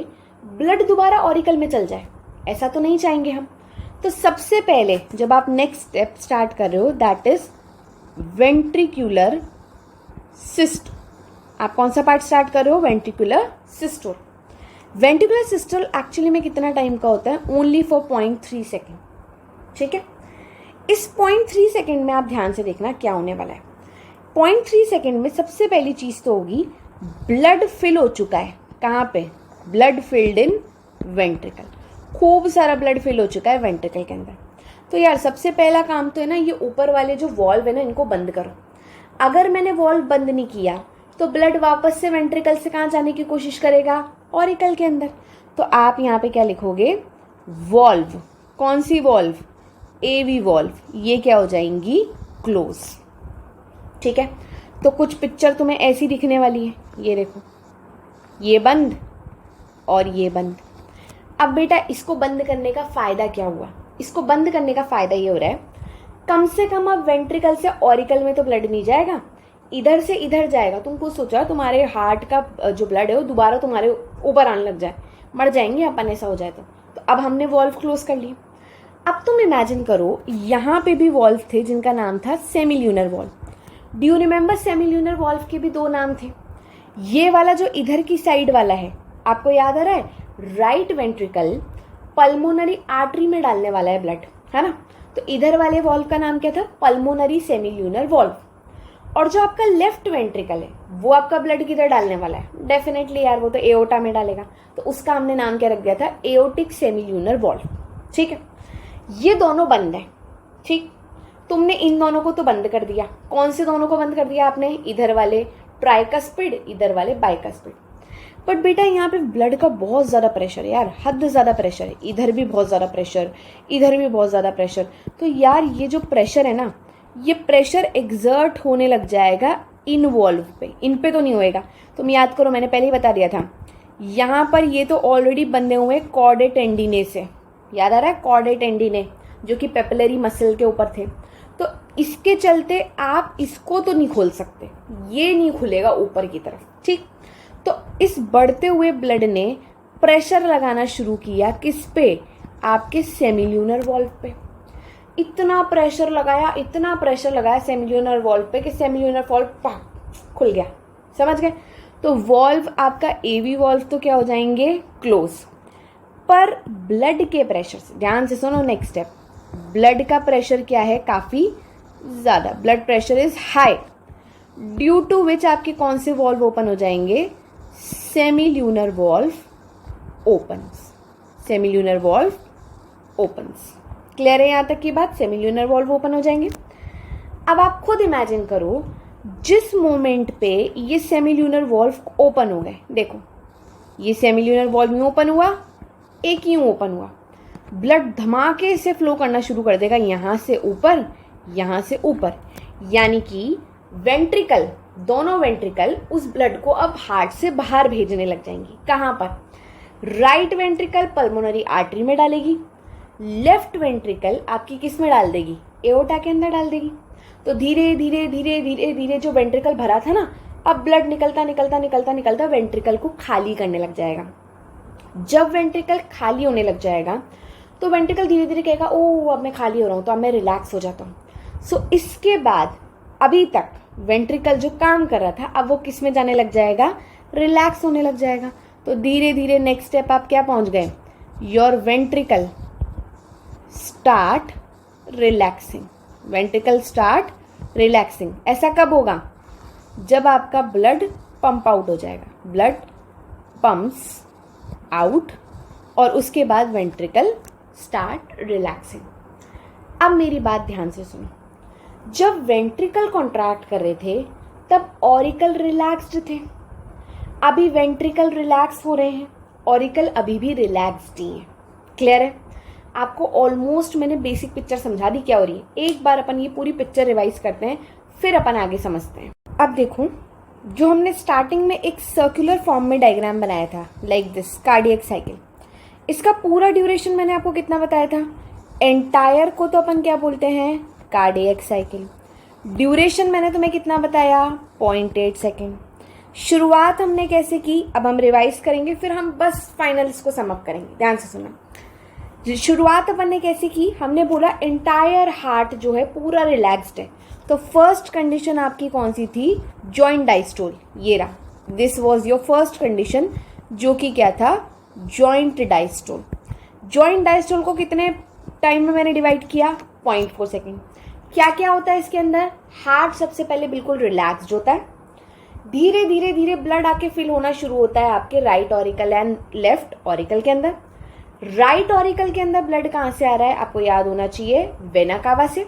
ब्लड दोबारा ऑरिकल में चल जाए? ऐसा तो नहीं चाहेंगे हम। तो सबसे पहले जब आप नेक्स्ट स्टेप स्टार्ट कर रहे हो, दैट इज वेंट्रिकुलर सिस्ट। आप कौन सा पार्ट स्टार्ट कर रहे हो, ventricular systole. Ventricular systole actually में कितना टाइम का होता है, ओनली फॉर 0.3 सेकेंड। ठीक है। इस 0.3 सेकेंड में आप ध्यान से देखना क्या होने वाला है। 0.3 सेकेंड में सबसे पहली चीज तो होगी, ब्लड फिल हो चुका है। कहाँ पे, ब्लड फिल्ड इन वेंट्रिकल। खूब सारा ब्लड फिल हो चुका है वेंट्रिकल के अंदर। तो यार सबसे पहला काम तो है ना, ये ऊपर वाले जो वॉल्व है ना, इनको बंद करो। अगर मैंने वॉल्व बंद नहीं किया तो ब्लड वापस से वेंट्रिकल से कहाँ जाने की कोशिश करेगा, ऑरिकल के अंदर। तो आप यहाँ पे क्या लिखोगे, वॉल्व। कौन सी वॉल्व, एवी वॉल्व। ये क्या हो जाएंगी, क्लोज। ठीक है। तो कुछ पिक्चर तुम्हें ऐसी दिखने वाली है, ये देखो, ये बंद और ये बंद। अब बेटा इसको बंद करने का फायदा क्या हुआ, इसको बंद करने का फायदा ये हो रहा है, कम से कम अब वेंट्रिकल से ऑरिकल में तो ब्लड नहीं जाएगा, इधर से इधर जाएगा। तुम खुद सोचा तुम्हारे हार्ट का जो ब्लड है वो दोबारा तुम्हारे ऊपर आने लग जाए, मर जाएंगे अपन ऐसा हो जाए तो अब हमने वॉल्व क्लोज कर लिया। अब तुम इमेजिन करो, यहाँ पे भी वॉल्व थे जिनका नाम था semilunar valve. Do you remember, semilunar valve के भी दो नाम थे। ये वाला जो इधर की साइड वाला है, आपको याद आ रहा है, राइट वेंट्रिकल पल्मोनरी आर्टरी में डालने वाला है ब्लड, है ना। तो इधर वाले वॉल्व का नाम क्या था? Pulmonary सेमील्यूनर valve. और जो आपका लेफ्ट वेंट्रिकल है वो आपका ब्लड किधर डालने वाला है? डेफिनेटली यार वो तो एओर्टा में डालेगा, तो उसका हमने नाम क्या रख दिया था? Aortic सेमील्यूनर valve. ठीक है, ये दोनों बंद है। ठीक, तुमने इन दोनों को तो बंद कर दिया। कौन से दोनों को बंद कर दिया आपने? इधर वाले ट्राइकस्पिड, इधर वाले बाइकस्पिड। बट बेटा यहाँ पे ब्लड का बहुत ज़्यादा प्रेशर है यार, हद ज़्यादा प्रेशर है। इधर भी बहुत ज़्यादा प्रेशर, इधर भी बहुत ज़्यादा प्रेशर। तो यार ये जो प्रेशर है ना, ये प्रेशर एग्जर्ट होने लग जाएगा इन वॉल्व पे, इन पे तो नहीं होएगा। तुम याद करो, मैंने पहले ही बता दिया था, यहाँ पर ये तो ऑलरेडी बंधे हुए कॉर्डे टेंडिने से, याद आ रहा है? कॉर्डे टेंडिने जो कि पेपिलरी मसल के ऊपर थे। तो इसके चलते आप इसको तो नहीं खोल सकते, ये नहीं खुलेगा ऊपर की तरफ। ठीक, तो इस बढ़ते हुए ब्लड ने प्रेशर लगाना शुरू किया किस पे? आपके सेमील्यूनर वॉल्व पे। इतना प्रेशर लगाया सेमील्यूनर वॉल्व पे कि सेमील्यूनर वॉल्व खुल गया। समझ गए? तो वॉल्व आपका एवी वॉल्व तो क्या हो जाएंगे? क्लोज। पर ब्लड के प्रेशर से, ध्यान से सुनो नेक्स्ट स्टेप, ब्लड का प्रेशर क्या है? काफ़ी ज़्यादा, blood pressure is high, due to which आपके कौन से वॉल्व ओपन हो जाएंगे? Semilunar valve opens. Semilunar valve opens. Clear है यहाँ तक की बात? सेमील्यूनर वॉल्व ओपन हो जाएंगे। अब आप खुद इमेजिन करो, जिस मोमेंट पे ये सेमील्यूनर वॉल्व ओपन हो गए, देखो ये सेमील्यूनर वॉल्व यूँ ओपन हुआ, एक यूँ ओपन हुआ, ब्लड धमाके से फ्लो करना शुरू कर देगा यहाँ से ऊपर, यहाँ से ऊपर। यानी कि वेंट्रिकल, दोनों वेंट्रिकल उस ब्लड को अब हार्ट से बाहर भेजने लग जाएंगी। कहाँ पर? राइट वेंट्रिकल पल्मोनरी आर्टरी में डालेगी, लेफ्ट वेंट्रिकल आपकी किस में डाल देगी? एओर्टा के अंदर डाल देगी। तो धीरे धीरे धीरे धीरे धीरे जो वेंट्रिकल भरा था ना, अब ब्लड निकलता निकलता निकलता निकलता वेंट्रिकल को खाली करने लग जाएगा। जब वेंट्रिकल खाली होने लग जाएगा तो वेंट्रिकल धीरे धीरे कहेगा, ओह अब मैं खाली हो रहा हूँ, तो अब मैं रिलैक्स हो जाता हूँ। सो इसके बाद अभी तक वेंट्रिकल जो काम कर रहा था, अब वो किस में जाने लग जाएगा? रिलैक्स होने लग जाएगा। तो धीरे धीरे नेक्स्ट स्टेप आप क्या पहुँच गए? Your ventricle start relaxing. Ventricle start relaxing. ऐसा कब होगा? जब आपका ब्लड पंप आउट हो जाएगा, ब्लड पंप्स आउट, और उसके बाद वेंट्रिकल स्टार्ट रिलैक्सिंग। अब मेरी बात ध्यान से सुनो, जब वेंट्रिकल कॉन्ट्रैक्ट कर रहे थे तब ऑरिकल रिलैक्स्ड थे, अभी वेंट्रिकल रिलैक्स हो रहे हैं, ऑरिकल अभी भी रिलैक्स्ड ही है। क्लियर है? आपको ऑलमोस्ट मैंने बेसिक पिक्चर समझा दी क्या हो रही है। एक बार अपन ये पूरी पिक्चर रिवाइज करते हैं, फिर अपन आगे समझते हैं। अब देखो, जो हमने स्टार्टिंग में एक सर्कुलर फॉर्म में डायग्राम बनाया था, लाइक दिस कार्डियक साइकिल, इसका पूरा ड्यूरेशन मैंने आपको कितना बताया था? एंटायर को तो अपन क्या बोलते हैं? Cardiac cycle. ड्यूरेशन मैंने तुम्हें कितना बताया? 0.8 सेकेंड। शुरुआत हमने कैसे की? अब हम रिवाइज करेंगे, फिर हम बस फाइनल इसको समअप करेंगे। ध्यान से सुनना, शुरुआत अपन ने कैसे की? हमने बोला एंटायर हार्ट जो है पूरा रिलैक्स्ड है। तो फर्स्ट कंडीशन आपकी कौन सी थी? Joint diastole. ये रहा, this was your first condition, जो कि क्या था? Joint diastole. जॉइंट डायस्टोल को कितने टाइम में मैंने डिवाइड किया? 0.4 सेकेंड। क्या क्या होता है इसके अंदर? हार्ट सबसे पहले बिल्कुल रिलैक्स्ड होता है, धीरे धीरे धीरे ब्लड आके फिल होना शुरू होता है आपके right auricle and left auricle के अंदर। राइट ऑरिकल के अंदर ब्लड कहाँ से आ रहा है? आपको याद होना चाहिए, वेना कावा से।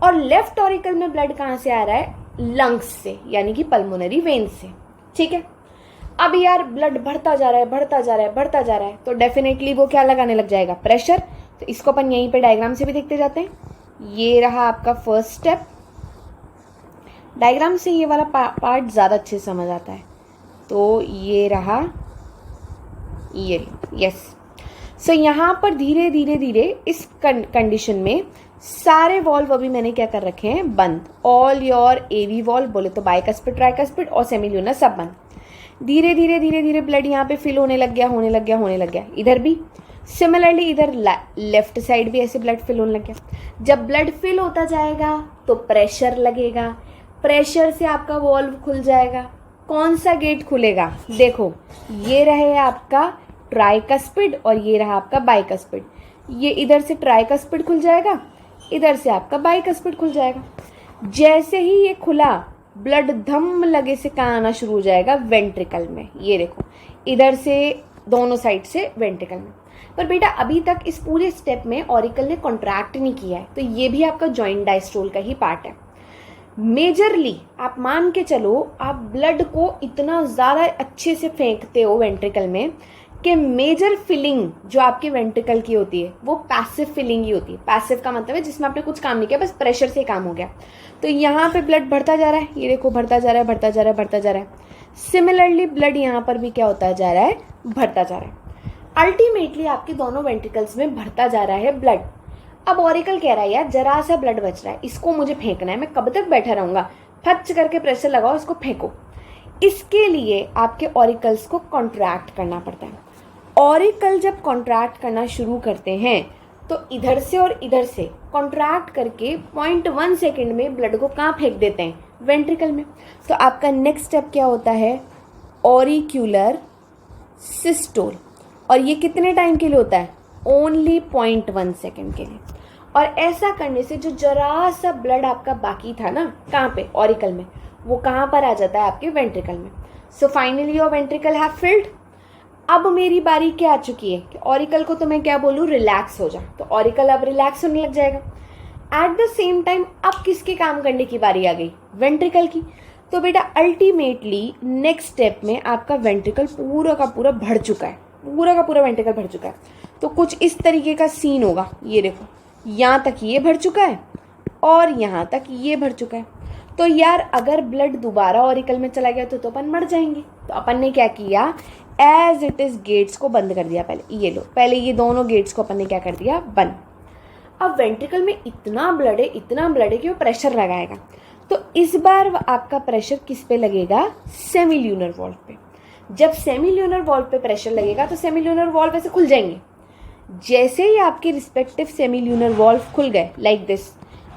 और लेफ्ट ऑरिकल में ब्लड कहाँ से आ रहा है? लंग्स से, यानी कि पल्मोनरी वेन से। ठीक है, अब यार ब्लड बढ़ता जा रहा है, बढ़ता जा रहा है, बढ़ता जा रहा है, तो डेफिनेटली वो क्या लगाने लग जाएगा? प्रेशर। तो इसको अपन यहीं पे डायग्राम से भी देखते जाते हैं। ये रहा आपका फर्स्ट स्टेप। डायग्राम से ये वाला पार्ट ज़्यादा अच्छे से समझ आता है। तो ये रहा, ये यस। सो यहाँ पर धीरे धीरे धीरे इस कंडीशन में सारे वॉल्व अभी मैंने क्या कर रखे हैं? बंद। ऑल योर एवी वॉल्व, बोले तो बाइकस्पिड, ट्राइकस्पिड और सेमील्यूनर सब बंद। धीरे धीरे धीरे धीरे ब्लड यहाँ पे फिल होने लग गया, होने लग गया, होने लग गया। इधर भी सिमिलरली, इधर लेफ्ट साइड भी ऐसे ब्लड फिल होने लग गया। जब ब्लड फिल होता जाएगा तो प्रेशर लगेगा, प्रेशर से आपका वॉल्व खुल जाएगा। कौन सा गेट खुलेगा? देखो, ये रहे आपका ट्राइकस्पिड और ये रहा आपका बाइकस्पिड। ये इधर से ट्राइकस्पिड खुल जाएगा, इधर से आपका बाइकस्पिड खुल जाएगा। जैसे ही ये खुला, ब्लड धम लगे से कहाँ आना शुरू हो जाएगा, वेंट्रिकल में। ये देखो, इधर से दोनों साइड से वेंट्रिकल में। पर बेटा अभी तक इस पूरे स्टेप में ऑरिकल ने कॉन्ट्रैक्ट नहीं किया है, तो ये भी आपका जॉइंट डायस्टोल का ही पार्ट है। मेजरली आप मान के चलो, आप ब्लड को इतना ज़्यादा अच्छे से फेंकते हो वेंट्रिकल में कि मेजर फिलिंग जो आपके वेंट्रिकल की होती है वो पैसिव फिलिंग ही होती है। पैसिव का मतलब है जिसमें आपने कुछ काम नहीं किया, बस प्रेशर से काम हो गया। तो यहाँ पे ब्लड बढ़ता जा रहा है, ये देखो बढ़ता जा रहा है, बढ़ता जा रहा है, बढ़ता जा रहा है। सिमिलरली ब्लड यहाँ पर भी क्या होता जा रहा है, बढ़ता जा रहा है। अल्टीमेटली आपके दोनों वेंट्रिकल्स में बढ़ता जा रहा है ब्लड। अब ऑरिकल कह रहा है यार जरा सा ब्लड बच रहा है, इसको मुझे फेंकना है, मैं कब तक बैठा रहूंगा, फच करके प्रेशर लगाओ, इसको फेंको। इसके लिए आपके ऑरिकल्स को कॉन्ट्रैक्ट करना पड़ता है। ऑरिकल जब कॉन्ट्रैक्ट करना शुरू करते हैं तो इधर से और इधर से कॉन्ट्रैक्ट करके 0.1 सेकेंड में ब्लड को कहाँ फेंक देते हैं, वेंट्रिकल में। तो आपका नेक्स्ट स्टेप क्या होता है, ऑरिक्यूलर सिस्टोल। और ये कितने टाइम के लिए होता है, ओनली 0.1 सेकेंड के लिए। और ऐसा करने से जो जरा सा ब्लड आपका बाकी था ना, कहाँ पे, ऑरिकल में, वो कहाँ पर आ जाता है, आपके वेंट्रिकल में। So finally your ventricle have filled. अब मेरी बारी क्या आ चुकी है कि ऑरिकल को तो मैं क्या बोलूँ, रिलैक्स हो जा। तो ऑरिकल अब रिलैक्स होने लग जाएगा। एट द सेम टाइम अब किसके काम करने की बारी आ गई, वेंट्रिकल की। तो बेटा अल्टीमेटली नेक्स्ट स्टेप में आपका वेंट्रिकल पूरा का पूरा भर चुका है, पूरा का पूरा वेंट्रिकल भर चुका है। तो कुछ इस तरीके का सीन होगा, ये देखो यहाँ तक ये भर चुका है और यहाँ तक ये भर चुका है। तो यार अगर ब्लड दोबारा ऑरिकल में चला गया तो अपन मर जाएंगे। तो अपन ने क्या किया, एज इट इज गेट्स को बंद कर दिया। पहले ये लो, पहले ये दोनों गेट्स को अपन ने क्या कर दिया, बंद। अब वेंट्रिकल में इतना ब्लड है, इतना ब्लड है कि वो प्रेशर लगाएगा। तो इस बार आपका प्रेशर किस पे लगेगा, सेमील्यूनर वॉल्व पे। जब सेमील्यूनर वॉल्व पे प्रेशर लगेगा तो सेमील्यूनर वॉल्व ऐसे खुल जाएंगे। जैसे ही आपके रिस्पेक्टिव सेमील्यूनर वॉल्व खुल गए लाइक दिस,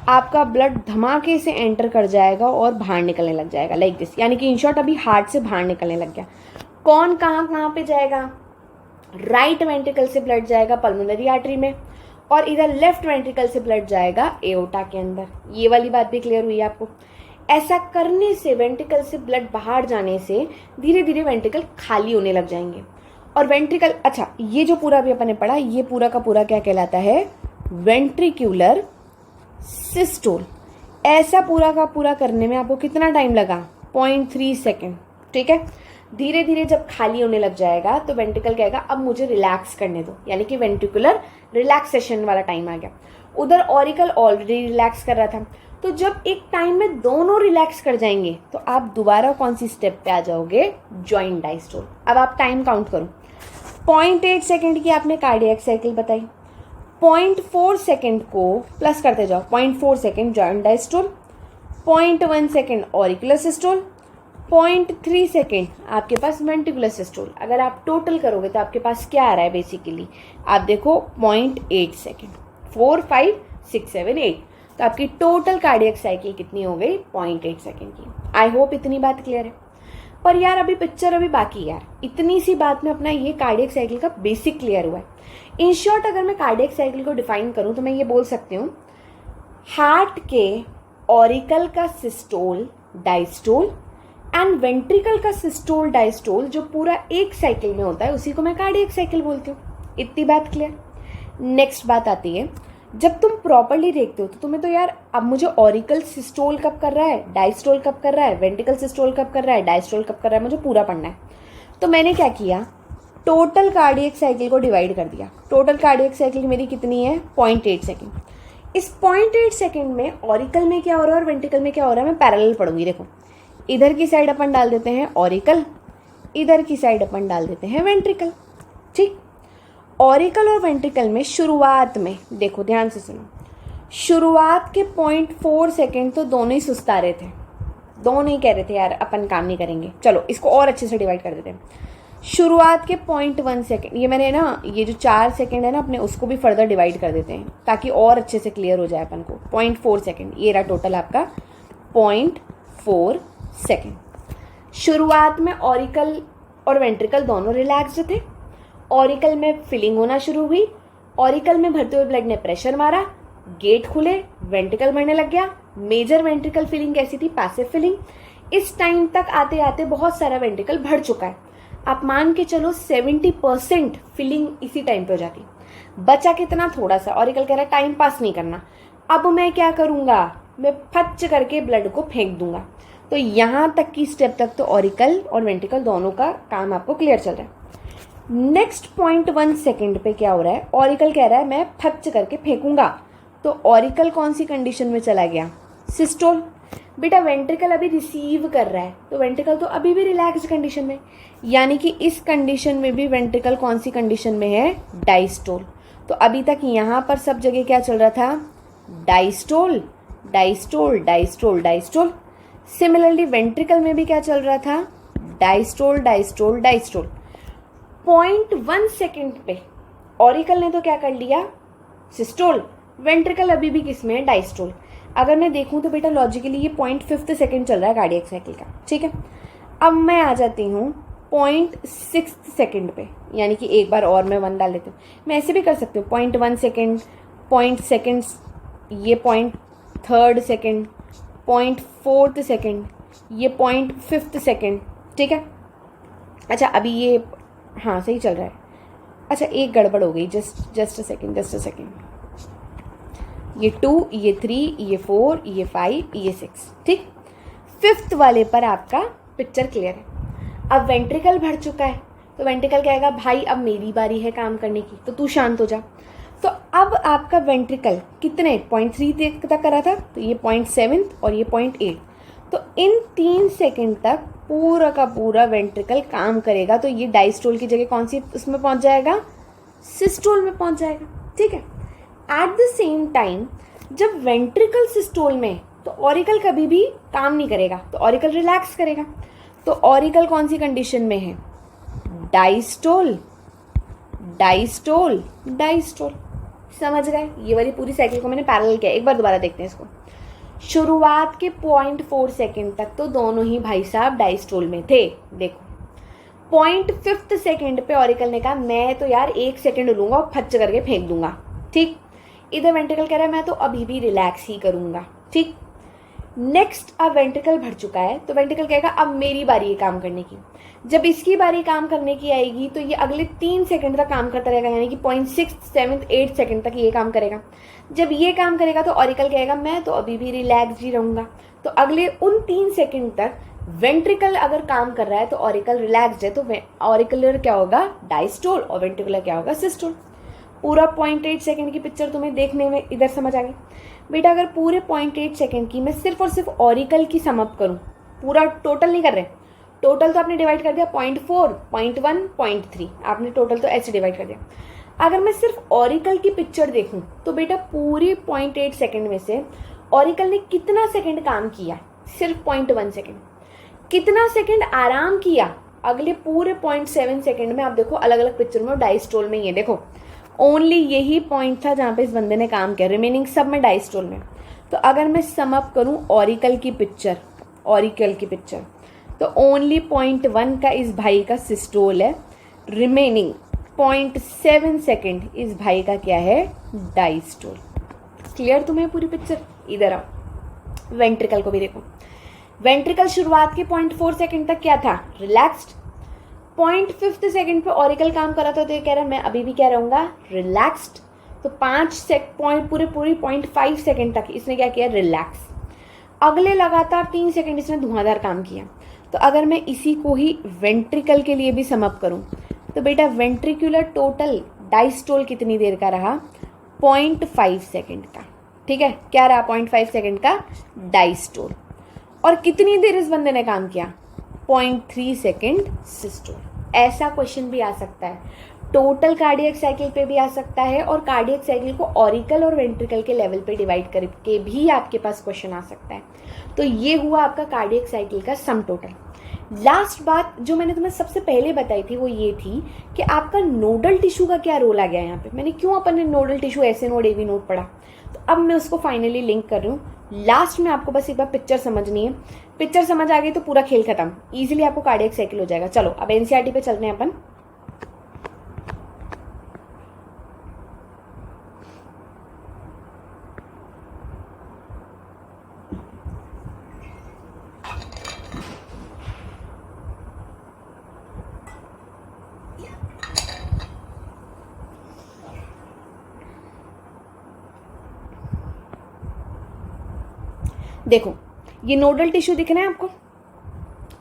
आपका ब्लड धमाके से एंटर कर जाएगा और बाहर निकलने लग जाएगा लाइक दिस। यानी कि इन शॉर्ट अभी हार्ट से बाहर निकलने लग गया। कौन कहाँ कहाँ पे जाएगा, राइट वेंट्रिकल से ब्लड जाएगा पल्मोनरी आर्टरी में, और इधर लेफ्ट वेंट्रिकल से ब्लड जाएगा एओर्टा के अंदर। ये वाली बात भी क्लियर हुई आपको। ऐसा करने से, वेंट्रिकल से ब्लड बाहर जाने से धीरे धीरे वेंट्रिकल खाली होने लग जाएंगे। और वेंट्रिकल, अच्छा ये जो पूरा भी अपन ने पढ़ा, ये पूरा का पूरा क्या कहलाता है, वेंट्रिक्यूलर सिस्टोल। ऐसा पूरा का पूरा करने में आपको कितना टाइम लगा, 0.3 सेकेंड। ठीक है, धीरे धीरे जब खाली होने लग जाएगा तो वेंट्रिकल कहेगा अब मुझे रिलैक्स करने दो, यानी कि वेंट्रिकुलर रिलैक्सेशन वाला टाइम आ गया। उधर ऑरिकल ऑलरेडी रिलैक्स कर रहा था। तो जब एक टाइम में दोनों रिलैक्स कर जाएंगे तो आप दोबारा कौन सी स्टेप पे आ जाओगे, जॉइंट डायस्टोल। अब आप टाइम काउंट करो, 0.8 सेकेंड की आपने कार्डियक साइकिल बताई, 0.4 सेकेंड को प्लस करते जाओ, 0.4 second joint diastole, 0.1 second auricular systole, 0.3 second आपके पास वेंट्रिकुलर सिस्टोल। अगर आप टोटल करोगे तो आपके पास क्या आ रहा है, बेसिकली आप देखो 0.8 सेकेंड, 4, 5, 6, 7, 8। तो आपकी टोटल कार्डियक साइकिल कितनी हो गई, 0.8 सेकेंड की। आई होप इतनी बात क्लियर है। पर यार अभी पिक्चर अभी बाकी है यार, इतनी सी बात में अपना ये कार्डियक साइकिल का बेसिक क्लियर हुआ है। इन शॉर्ट अगर मैं कार्डियक साइकिल को डिफाइन करूं तो मैं ये बोल सकती हूँ, हार्ट के ऑरिकल का सिस्टोल डायस्टोल एंड वेंट्रिकल का सिस्टोल डायस्टोल जो पूरा एक साइकिल में होता है उसी को मैं कार्डियक साइकिल बोलती हूँ। इतनी बात क्लियर। नेक्स्ट बात आती है, जब तुम प्रॉपरली देखते हो तो तुम्हें तो यार अब मुझे ऑरिकल सिस्टोल कब कर रहा है, डायस्टोल कब कर रहा है, वेंट्रिकल सिस्टोल कब कर रहा है, डायस्टोल कब कर रहा है, मुझे पूरा पढ़ना है। तो मैंने क्या किया, टोटल कार्डियक साइकिल को डिवाइड कर दिया। टोटल कार्डियक साइकिल मेरी कितनी है, 0.8 सेकेंड। इस 0.8 सेकेंड में ऑरिकल में क्या हो रहा है और वेंट्रिकल में क्या हो रहा है मैं पैरेलल पढ़ूंगी। देखो इधर की साइड अपन डाल देते हैं ऑरिकल, इधर की साइड अपन डाल देते हैं वेंट्रिकल। ठीक, ऑरिकल और वेंट्रिकल में शुरुआत में देखो ध्यान से सुनो, शुरुआत के 0.4 सेकेंड तो दोनों ही सुस्ता रहे थे, दोनों ही कह रहे थे यार अपन काम नहीं करेंगे, चलो इसको और अच्छे से डिवाइड कर देते हैं। शुरुआत के 0.1 सेकेंड, ये मैंने ना ये जो 4 सेकेंड है ना अपने, उसको भी फर्दर डिवाइड कर देते हैं ताकि और अच्छे से क्लियर हो जाए अपन को। 0.4 सेकेंड, ये रहा टोटल आपका 0.4 सेकेंड। शुरुआत में ऑरिकल और वेंट्रिकल दोनों रिलैक्स्ड थे। ऑरिकल में फिलिंग होना शुरू हुई, ऑरिकल में भरते हुए ब्लड ने प्रेशर मारा, गेट खुले, वेंट्रिकल बढ़ने लग गया। मेजर वेंट्रिकल फिलिंग कैसी थी? Passive filling. इस टाइम तक आते आते बहुत सारा वेंट्रिकल भर चुका है। आप मान के चलो 70% फिलिंग इसी टाइम पे हो जाती। बचा कितना? थोड़ा सा। ऑरिकल कह रहा है टाइम पास नहीं करना, अब मैं क्या करूंगा? मैं फच करके ब्लड को फेंक दूंगा। तो यहां तक की स्टेप तक तो ऑरिकल और वेंट्रिकल दोनों का काम आपको क्लियर चल रहा है। नेक्स्ट 0.1 सेकेंड पे क्या हो रहा है? ऑरिकल कह रहा है मैं फच करके फेंकूंगा। तो ऑरिकल कौन सी कंडीशन में चला गया? सिस्टोल। बेटा वेंट्रिकल अभी रिसीव कर रहा है, तो वेंट्रिकल तो अभी भी रिलैक्स्ड कंडीशन में, यानी कि इस कंडीशन में भी वेंट्रिकल कौन सी कंडीशन में है? डायस्टोल। तो अभी तक यहाँ पर सब जगह क्या चल रहा था? Diastole, diastole, diastole, diastole. Similarly ventricle में भी क्या चल रहा था? Diastole, diastole, diastole. 0.1 सेकेंड पे ऑरिकल ने तो क्या कर लिया? सिस्टोल। वेंट्रिकल अभी भी किस में है? डायस्टोल। अगर मैं देखूं तो बेटा लॉजिकली ये 0.5 सेकेंड चल रहा है कार्डियक साइकिल का, ठीक है। अब मैं आ जाती हूँ 0.6 सेकेंड पे, यानी कि एक बार और मैं 1 डाल लेती हूँ। मैं ऐसे भी कर सकती हूँ 0.1 सेकेंड, 0.2 सेकेंड, ये 0.3 सेकेंड, 0.4 सेकेंड, ये 0.5 सेकेंड, ठीक है। अच्छा अभी ये हाँ सही चल रहा है। अच्छा एक गड़बड़ हो गई, just a second, just a second. ये 2, ये 3, ये 4, ये 5, ये 6, ठीक। 5th वाले पर आपका पिक्चर क्लियर है। अब वेंट्रिकल भर चुका है, तो वेंट्रिकल कहेगा भाई अब मेरी बारी है काम करने की, तो तू शांत हो जा। तो अब आपका वेंट्रिकल कितने 0.3 तक करा था, तो ये 0.7 और ये 0.8। तो इन 3 सेकेंड तक पूरा का पूरा वेंट्रिकल काम करेगा। तो ये डायस्टोल की जगह कौन सी उसमें पहुंच जाएगा? सिस्टोल में पहुंच जाएगा, ठीक है। एट द सेम टाइम जब वेंट्रिकल सिस्टोल में, तो ऑरिकल कभी भी काम नहीं करेगा, तो ऑरिकल रिलैक्स करेगा। तो ऑरिकल कौन सी कंडीशन में है? Diastole, diastole, diastole. समझ गए? ये वाली पूरी साइकिल को मैंने पैरेलल किया। एक बार दोबारा देखते हैं इसको। शुरुआत के 0.4 सेकेंड तक तो दोनों ही भाई साहब डायस्टोल में थे। देखो 0.5 सेकेंड पे ऑरिकल ने कहा मैं तो यार 1 सेकेंड लूंगा और फच करके फेंक दूंगा, ठीक। इधर वेंट्रिकल कह रहा है मैं तो अभी भी रिलैक्स ही करूंगा, ठीक। नेक्स्ट अब वेंट्रिकल भर चुका है, तो वेंट्रिकल कहेगा अब मेरी बारी है काम करने की। जब इसकी बारी काम करने की आएगी तो ये अगले 3 सेकंड तक काम करता रहेगा, यानी कि 0.6, 7, 8 सेकंड तक ये काम करेगा। जब ये काम करेगा तो ऑरिकल कहेगा मैं तो अभी भी रिलैक्स ही रहूंगा। तो अगले उन 3 सेकंड तक वेंट्रिकल अगर काम कर रहा है तो ऑरिकल रिलैक्स्ड है, तो ऑरिकुलर क्या होगा? डायस्टोल, और वेंट्रिकुलर क्या होगा? सिस्टोल। पूरा 0.8 सेकेंड की पिक्चर तुम्हें देखने में इधर समझ आ गई बेटा। अगर पूरे 0.8 सेकेंड की मैं सिर्फ और सिर्फ ऑरिकल की सम अप करूं, पूरा टोटल नहीं कर रहे, टोटल तो आपने डिवाइड कर दिया 0.4, 0.1, 0.3, आपने टोटल तो ऐसे डिवाइड कर दिया। अगर मैं सिर्फ ऑरिकल की पिक्चर देखूं तो बेटा पूरे 0.8 सेकेंड में से ऑरिकल ने कितना सेकेंड काम किया? सिर्फ 0.1 सेकेंड। कितना सेकेंड आराम किया? अगले पूरे 0.7 सेकेंड में आप देखो अलग अलग पिक्चर में डायस्टोल में, ये देखो ओनली यही पॉइंट था जहां पे इस बंदे ने काम किया, रिमेनिंग सब में डायस्टोल में। तो अगर मैं सम अप करूं ऑरिकल की पिक्चर, ऑरिकल की पिक्चर, तो ओनली 0.1 का इस भाई का सिस्टोल है, रिमेनिंग 0.7 सेकेंड इस भाई का क्या है? डायस्टोल। क्लियर तुम्हें पूरी पिक्चर? इधर आओ, वेंट्रिकल को भी देखो। वेंट्रिकल शुरुआत के 0.4 सेकेंड तक क्या था? रिलैक्स्ड। 0.5 सेकेंड पे ऑरिकल काम कर रहा था, तो ये कह रहा है मैं अभी भी क्या रहूंगा? रिलैक्स्ड। तो 5 पूरी 0.5 सेकेंड तक इसने क्या किया? रिलैक्स। अगले लगातार 3 सेकेंड इसने धुआंधार काम किया। तो अगर मैं इसी को ही वेंट्रिकल के लिए भी समअप करूं तो बेटा वेंट्रिकुलर टोटल डायस्टोल कितनी देर का रहा? 0.5 सेकेंड का, ठीक है। क्या रहा? 0.5 सेकेंड का डायस्टोल। और कितनी देर इस बंदे ने काम किया? 0.3 सेकेंड सिस्टोल। ऐसा क्वेश्चन भी आ सकता है, टोटल कार्डियक साइकिल पे भी आ सकता है, और कार्डियक साइकिल को ऑरिकल और वेंट्रिकल के लेवल पे डिवाइड करके भी आपके पास क्वेश्चन आ सकता है। तो ये हुआ आपका कार्डियक साइकिल का सम टोटल। लास्ट बात जो मैंने तुम्हें सबसे पहले बताई थी वो ये थी कि आपका नोडल टिश्यू का क्या रोल आ गया यहाँ पे। मैंने क्यों अपन ने नोडल टिश्यू ऐसे नोड एवी नोड पढ़ा, तो अब मैं उसको फाइनली लिंक कर रही हूँ। लास्ट में आपको बस एक बार पिक्चर समझनी है, पिक्चर समझ आ गई तो पूरा खेल खत्म, इजीली आपको कार्डियक साइकिल हो जाएगा। चलो अब एनसीईआरटी पे चलते हैं अपन। देखो ये नोडल टिश्यू दिख रहा है आपको।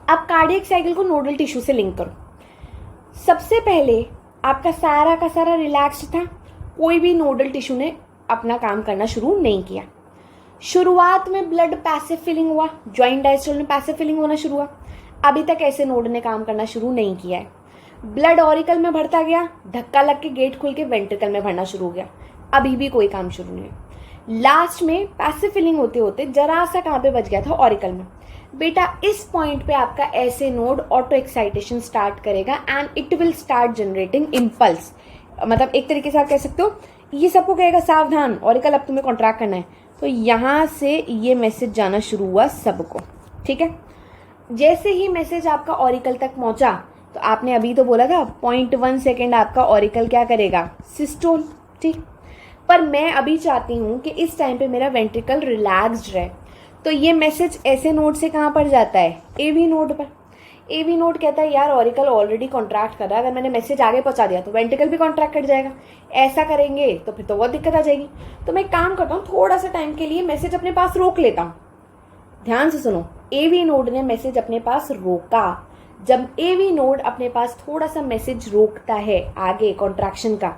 आप कार्डियक साइकिल को नोडल टिश्यू से लिंक करो। सबसे पहले आपका सारा का सारा रिलैक्स्ड था, कोई भी नोडल टिश्यू ने अपना काम करना शुरू नहीं किया। शुरुआत में ब्लड पैसिव फिलिंग हुआ, जॉइंट डायस्टोल में पैसिव फिलिंग होना शुरू हुआ। अभी तक ऐसे नोड ने काम करना शुरू नहीं किया है। ब्लड ऑरिकल में भरता गया, धक्का लग के गेट खुल के वेंट्रिकल में भरना शुरू हो गया, अभी भी कोई काम शुरू नहीं। लास्ट में पैसिव फिलिंग होते होते जरा सा कहाँ पे बच गया था, ऑरिकल में। बेटा इस पॉइंट पे आपका ऐसे नोड ऑटो एक्साइटेशन स्टार्ट करेगा and it will start generating impulse. मतलब एक तरीके से आप कह सकते हो ये सबको कहेगा सावधान, ऑरिकल अब तुम्हें कॉन्ट्रैक्ट करना है। तो यहाँ से ये मैसेज जाना शुरू हुआ सबको, ठीक है। जैसे ही मैसेज आपका ऑरिकल तक पहुंचा, तो आपने अभी तो बोला था 0.1 सेकेंड आपका ऑरिकल क्या करेगा, सिस्टोल, ठीक। पर मैं अभी चाहती हूँ कि इस टाइम पे मेरा वेंट्रिकल रिलैक्स्ड रहे। तो ये मैसेज ऐसे नोड से कहाँ पर जाता है, एवी नोड पर। एवी नोड कहता है यार ऑरिकल ऑलरेडी कॉन्ट्रैक्ट कर रहा है, अगर मैंने मैसेज आगे पहुंचा दिया तो वेंट्रिकल भी कॉन्ट्रैक्ट कर जाएगा। ऐसा करेंगे तो फिर तो बहुत दिक्कत आ जाएगी। तो मैं काम करता हूँ, थोड़ा सा टाइम के लिए मैसेज अपने पास रोक लेता हूँ। ध्यान से सुनो, एवी नोड ने मैसेज अपने पास रोका। जब एवी नोड अपने पास थोड़ा सा मैसेज रोकता है आगे कॉन्ट्रैक्शन का,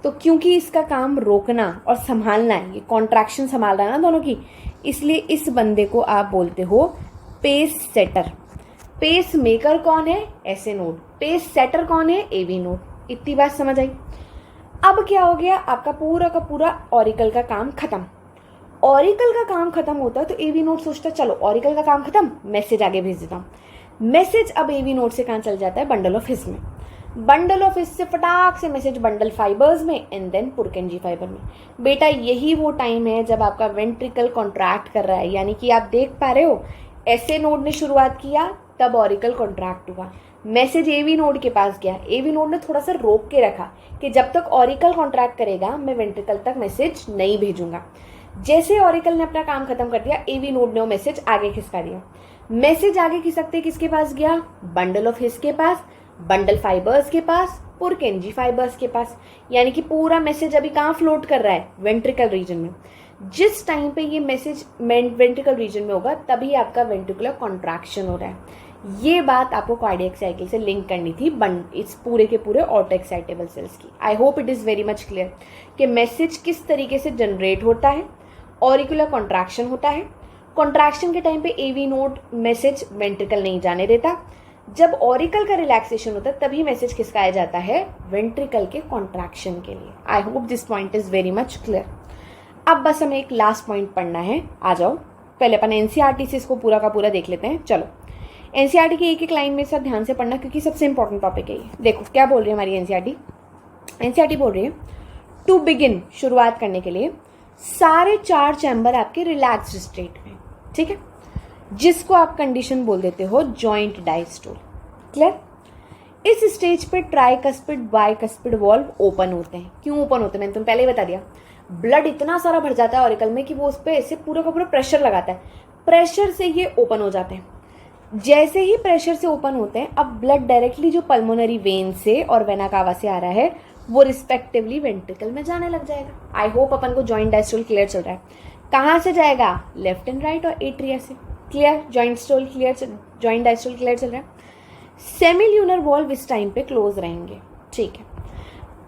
तो क्योंकि इसका काम रोकना और संभालना है, ये कॉन्ट्रैक्शन संभाल रहा है ना दोनों की, इसलिए इस बंदे को आप बोलते हो पेस सेटर। पेस मेकर कौन है, ऐसे नोड। पेस सेटर कौन है, एवी नोड। इतनी बात समझ आई। अब क्या हो गया, आपका पूरा का पूरा ऑरिकल का काम खत्म। ऑरिकल का काम खत्म होता है तो एवी नोड सोचता चलो ऑरिकल का काम खत्म, मैसेज आगे भेज देता हूँ। मैसेज अब एवी नोड से कहाँ चल जाता है, बंडल ऑफ हिस में। बंडल ऑफ हिस से फटाक से मैसेज बंडल फाइबर्स में एंड देन पुरकेंजी फाइबर में। बेटा यही वो टाइम है जब आपका वेंट्रिकल कॉन्ट्रैक्ट कर रहा है, यानी कि आप देख पा रहे हो ऐसे नोड ने शुरुआत किया तब ऑरिकल कॉन्ट्रैक्ट हुआ, मैसेज एवी नोड के पास गया, एवी नोड ने थोड़ा सा रोक के रखा कि जब तक ऑरिकल कॉन्ट्रैक्ट करेगा मैं वेंट्रिकल तक मैसेज नहीं भेजूंगा। जैसे ऑरिकल ने अपना काम खत्म कर दिया, एवी नोड ने वो मैसेज आगे खिसका दिया। मैसेज आगे खिसकते किसके पास गया, बंडल ऑफ हिस के पास, बंडल फाइबर्स के पास, पुरकेंजी फाइबर्स के पास। यानी कि पूरा मैसेज अभी कहाँ फ्लोट कर रहा है, वेंट्रिकल रीजन में। जिस टाइम पे ये मैसेज वेंट्रिकल रीजन में होगा तभी आपका वेंट्रिकुलर कॉन्ट्रैक्शन हो रहा है। ये बात आपको कार्डियक साइकिल से लिंक करनी थी इस पूरे के पूरे ऑटो एक्साइटेबल सेल्स की। I hope it is very much clear कि मैसेज किस तरीके से जनरेट होता है, ऑरिकुलर कॉन्ट्रैक्शन होता है। कॉन्ट्रैक्शन के टाइम पे एवी नोड मैसेज वेंट्रिकल नहीं जाने देता। जब ऑरिकल का रिलैक्सेशन होता है तभी मैसेज खिसकाया जाता है वेंट्रिकल के कॉन्ट्रैक्शन के लिए। I hope this point is very much clear. अब बस हमें एक लास्ट पॉइंट पढ़ना है, आ जाओ। पहले अपन एनसीईआरटी से इसको पूरा का पूरा देख लेते हैं। चलो एनसीईआरटी की एक एक लाइन में सब ध्यान से पढ़ना क्योंकि सबसे इंपॉर्टेंट टॉपिक है ये। देखो क्या बोल रही है हमारी एनसीईआरटी। एनसीईआरटी बोल रही है टू बिगिन, शुरुआत करने के लिए सारे 4 चैम्बर आपके रिलैक्स्ड स्टेट में, ठीक है, जिसको आप कंडीशन बोल देते हो जॉइंट डायस्टोल। क्लियर। इस स्टेज पे ट्राइकस्पिड बाइकस्पिड वॉल्व ओपन होते हैं। क्यों ओपन होते हैं मैंने तुम्हें पहले ही बता दिया। ब्लड इतना सारा भर जाता है ऑरिकल में कि वो उस पर ऐसे पूरा का पूरा प्रेशर लगाता है, प्रेशर से ये ओपन हो जाते हैं। जैसे ही प्रेशर से ओपन होते हैं, अब ब्लड डायरेक्टली जो पल्मोनरी वेन से और वेना कावा से आ रहा है वो रिस्पेक्टिवली वेंट्रिकल में जाने लग जाएगा। आई होप अपन को जॉइंट डायस्टोल क्लियर चल रहा है। कहाँ से जाएगा, लेफ्ट एंड राइट और एट्रिया से। Clear, joint systole clear, joint diastole clear चल रहा है। सेमिल्यूनर वॉल्व इस टाइम पे क्लोज रहेंगे, ठीक है।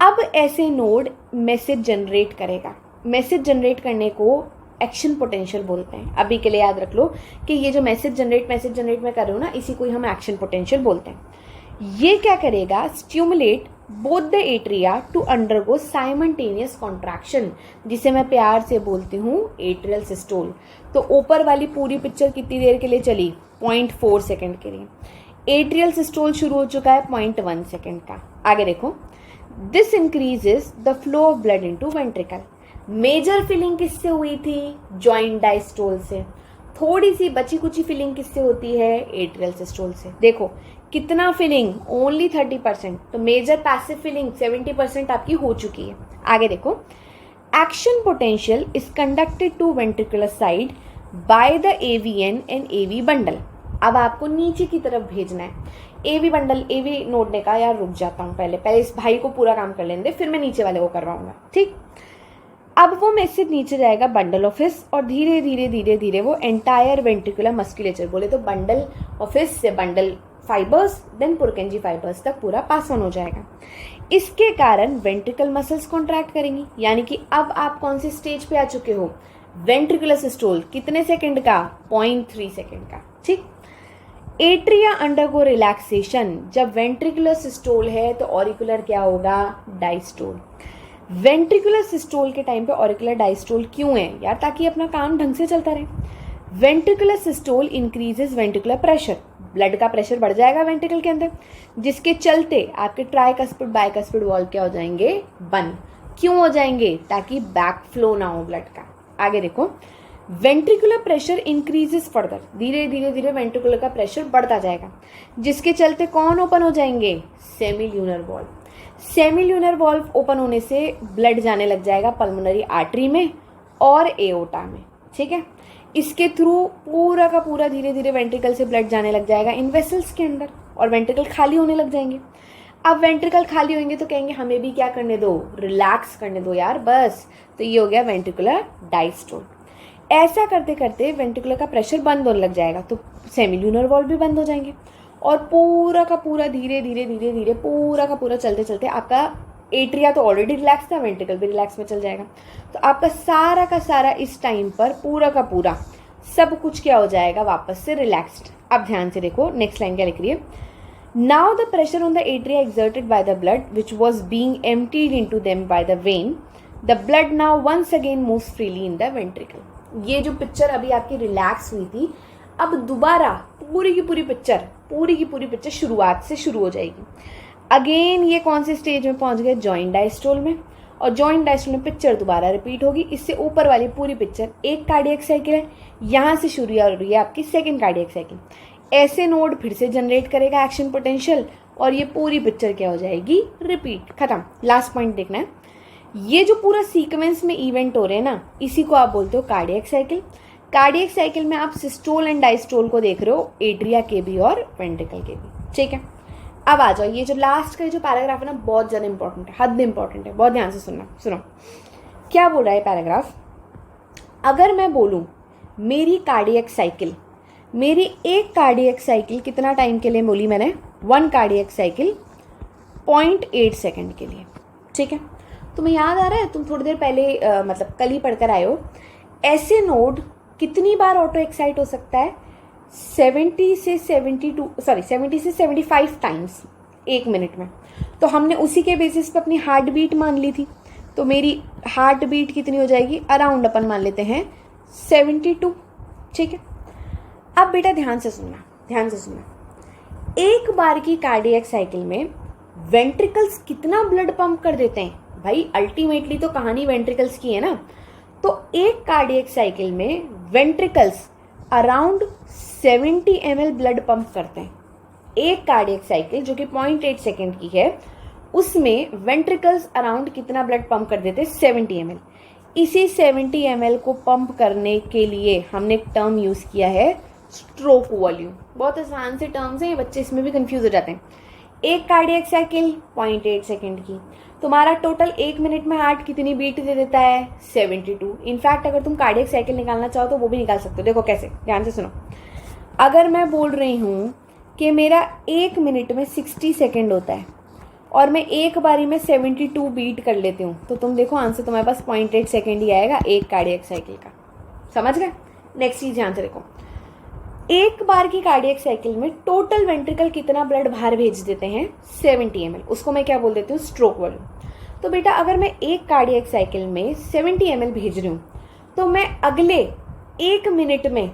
अब ऐसे नोड मैसेज जनरेट करेगा। मैसेज जनरेट करने को एक्शन पोटेंशियल बोलते हैं। अभी के लिए याद रख लो कि ये जो मैसेज जनरेट मैं कर रही हूँ ना, इसी को ही हम एक्शन पोटेंशियल बोलते हैं। ये क्या करेगा, stimulate both the atria to undergo simultaneous contraction, जिसे मैं प्यार से बोलती हूँ एट्रियल सिस्टोल। तो ऊपर वाली पूरी पिक्चर कितनी देर के लिए चली, 0.4 सेकेंड के लिए। एट्रियल सिस्टोल शुरू हो चुका है 0.1 सेकेंड का। आगे देखो, this increases the flow of blood into ventricle. Major filling किससे हुई थी, जॉइंट डायस्टोल से। थोड़ी सी बची कुची फिलिंग किससे होती है, एट्रियल सिस्टोल से। देखो कितना फिलिंग, ओनली 30%। तो मेजर पैसिव फिलिंग 70% आपकी हो चुकी है। आगे देखो, action potential is conducted to ventricular side by the AVN and AV bundle. अब आपको नीचे की तरफ भेजना है। एवी बंडल, एवी नोड ने कहा यार रुक जाता हूँ, पहले इस भाई को पूरा काम कर लेने दे, फिर मैं नीचे वाले को करवाऊंगा, ठीक। अब वो मैसेज नीचे जाएगा बंडल ऑफ हिस और धीरे धीरे धीरे धीरे वो एंटायर वेंट्रिकुलर मस्कुलेचर, बोले तो बंडल ऑफ हिस से बंडल फाइबर्स देन पुरकेंजी फाइबर्स तक पूरा पास ऑन हो जाएगा। इसके कारण वेंट्रिकल मसल्स कॉन्ट्रैक्ट करेंगी, यानी कि अब आप कौन से स्टेज पे आ चुके हो, वेंट्रिकुलर सिस्टोल। कितने सेकंड का, 0.3 सेकंड का। ठीक, एट्रिया अंडरगो रिलैक्सेशन। जब वेंट्रिकुलर सिस्टोल है तो ऑरिकुलर क्या होगा, डायस्टोल। वेंट्रिकुलर सिस्टोल के टाइम पे ऑरिकुलर डायस्टोल क्यों है यार, ताकि अपना काम ढंग से चलता रहे। Ventricular systole increases ventricular pressure, blood का प्रेशर बढ़ जाएगा वेंट्रिकल के अंदर, जिसके चलते आपके ट्राइकस्पिड बाइकस्पिड वॉल्व क्या हो जाएंगे, बंद। क्यों हो जाएंगे, ताकि बैक फ्लो ना हो ब्लड का। आगे देखो, वेंट्रिकुलर प्रेशर इंक्रीजेस फर्दर, धीरे धीरे धीरे वेंट्रिकुलर का प्रेशर बढ़ता जाएगा, जिसके चलते कौन ओपन हो जाएंगे, सेमील्यूनर वॉल्व। सेमील्यूनर वॉल्व ओपन होने से ब्लड जाने लग जाएगा पल्मोनरी आर्टरी में और एओर्टा में। ठीक है, इसके थ्रू पूरा का पूरा धीरे धीरे वेंट्रिकल से ब्लड जाने लग जाएगा इन वेसल्स के अंदर और वेंट्रिकल खाली होने लग जाएंगे। अब वेंट्रिकल खाली होंगे तो कहेंगे हमें भी क्या करने दो, रिलैक्स करने दो यार बस। तो ये हो गया वेंट्रिकुलर डायस्टोल। ऐसा करते करते वेंट्रिकुलर का प्रेशर बंद होने लग जाएगा तो सेमील्यूनर वॉल्व भी बंद हो जाएंगे और पूरा का पूरा धीरे धीरे धीरे धीरे पूरा का पूरा चलते चलते आपका एट्रिया तो ऑलरेडी रिलैक्स था, वेंट्रिकल भी रिलैक्स में चल जाएगा। तो आपका सारा का सारा इस टाइम पर पूरा का पूरा सब कुछ क्या हो जाएगा, वापस से रिलैक्स्ड। अब ध्यान से देखो नेक्स्ट लाइन क्या लिख रही है, now the pressure on the atria exerted by the blood which was being emptied into them by the vein, the blood now once again moves freely in the ventricle. ये जो picture अभी आपकी relax हुई थी, अब दोबारा पूरी की पूरी पिक्चर शुरुआत से शुरू हो जाएगी। अगेन ये कौन से स्टेज में पहुंच गए, जॉइंट डायस्टोल में, और जॉइंट डायस्टोल में पिक्चर दोबारा रिपीट होगी। इससे ऊपर वाली पूरी पिक्चर एक कार्डियक साइकिल है, यहाँ से शुरू हो रही है आपकी सेकंड कार्डियक साइकिल। ऐसे नोड फिर से जनरेट करेगा एक्शन पोटेंशियल और ये पूरी पिक्चर क्या हो जाएगी, रिपीट, खत्म। लास्ट पॉइंट देखना है, ये जो पूरा सीक्वेंस में इवेंट हो रहे हैं ना, इसी को आप बोलते हो कार्डियक साइकिल। कार्डियक साइकिल में आप सिस्टोल एंड डायस्टोल को देख रहे हो, एट्रिया के भी और वेंट्रिकल के भी। ठीक है, अब आ जाओ, ये जो लास्ट का जो पैराग्राफ है ना, बहुत ज़्यादा इंपॉर्टेंट है, हद इंपॉर्टेंट है, बहुत ध्यान से सुनो क्या बोल रहा है पैराग्राफ। अगर मैं बोलूँ मेरी कार्डियक साइकिल, मेरी एक कार्डियक साइकिल कितना टाइम के लिए बोली मैंने, 1 कार्डियक साइकिल 0.8 सेकेंड के लिए। ठीक है, तुम्हें याद आ रहा है, तुम थोड़ी देर पहले मतलब कल ही पढ़कर आए हो, ऐसे नोड कितनी बार ऑटो एक्साइट हो सकता है, 70 से 75 टाइम्स 1 मिनट में। तो हमने उसी के बेसिस पे अपनी हार्ट बीट मान ली थी, तो मेरी हार्ट बीट कितनी हो जाएगी, अराउंड अपन मान लेते हैं 72। ठीक है, अब बेटा ध्यान से सुनना, एक बार की कार्डियक साइकिल में वेंट्रिकल्स कितना ब्लड पंप कर देते हैं भाई, अल्टीमेटली तो कहानी वेंट्रिकल्स की है ना। तो एक कार्डियक साइकिल में ventricles around 70 ml blood pump करते हैं। एक कार्डियक साइकिल जो कि 0.8 सेकेंड की है, उसमें वेंट्रिकल्स अराउंड कितना ब्लड पंप कर देते हैं, 70 ml। इसी 70 ml को पंप करने के लिए हमने एक टर्म यूज किया है, स्ट्रोक वॉल्यूम। बहुत आसान से टर्म्स हैं, बच्चे इसमें भी कंफ्यूज हो जाते हैं। एक कार्डियक साइकिल 0.8 सेकेंड की, तुम्हारा टोटल 1 मिनट में हार्ट कितनी बीट दे देता है, 72। इनफैक्ट अगर तुम कार्डियक साइकिल निकालना चाहो तो वो भी निकाल सकते हो। देखो कैसे, ध्यान से सुनो। अगर मैं बोल रही हूँ कि मेरा 1 मिनट में 60 सेकेंड होता है और मैं एक बारी में 72 बीट कर लेती हूँ, तो तुम देखो आंसर तुम्हारे पास 0.8 सेकेंड ही आएगा एक कार्डियक साइकिल का। समझ गए? नेक्स्ट चीज ध्यान से देखो, एक बार की कार्डियक साइकिल में टोटल वेंट्रिकल कितना ब्लड बाहर भेज देते हैं, 70 ml। उसको मैं क्या बोल देती हूँ, स्ट्रोक वॉल्यूम। तो बेटा अगर मैं एक कार्डियक साइकिल में 70 ml भेज रही हूँ, तो मैं अगले 1 मिनट में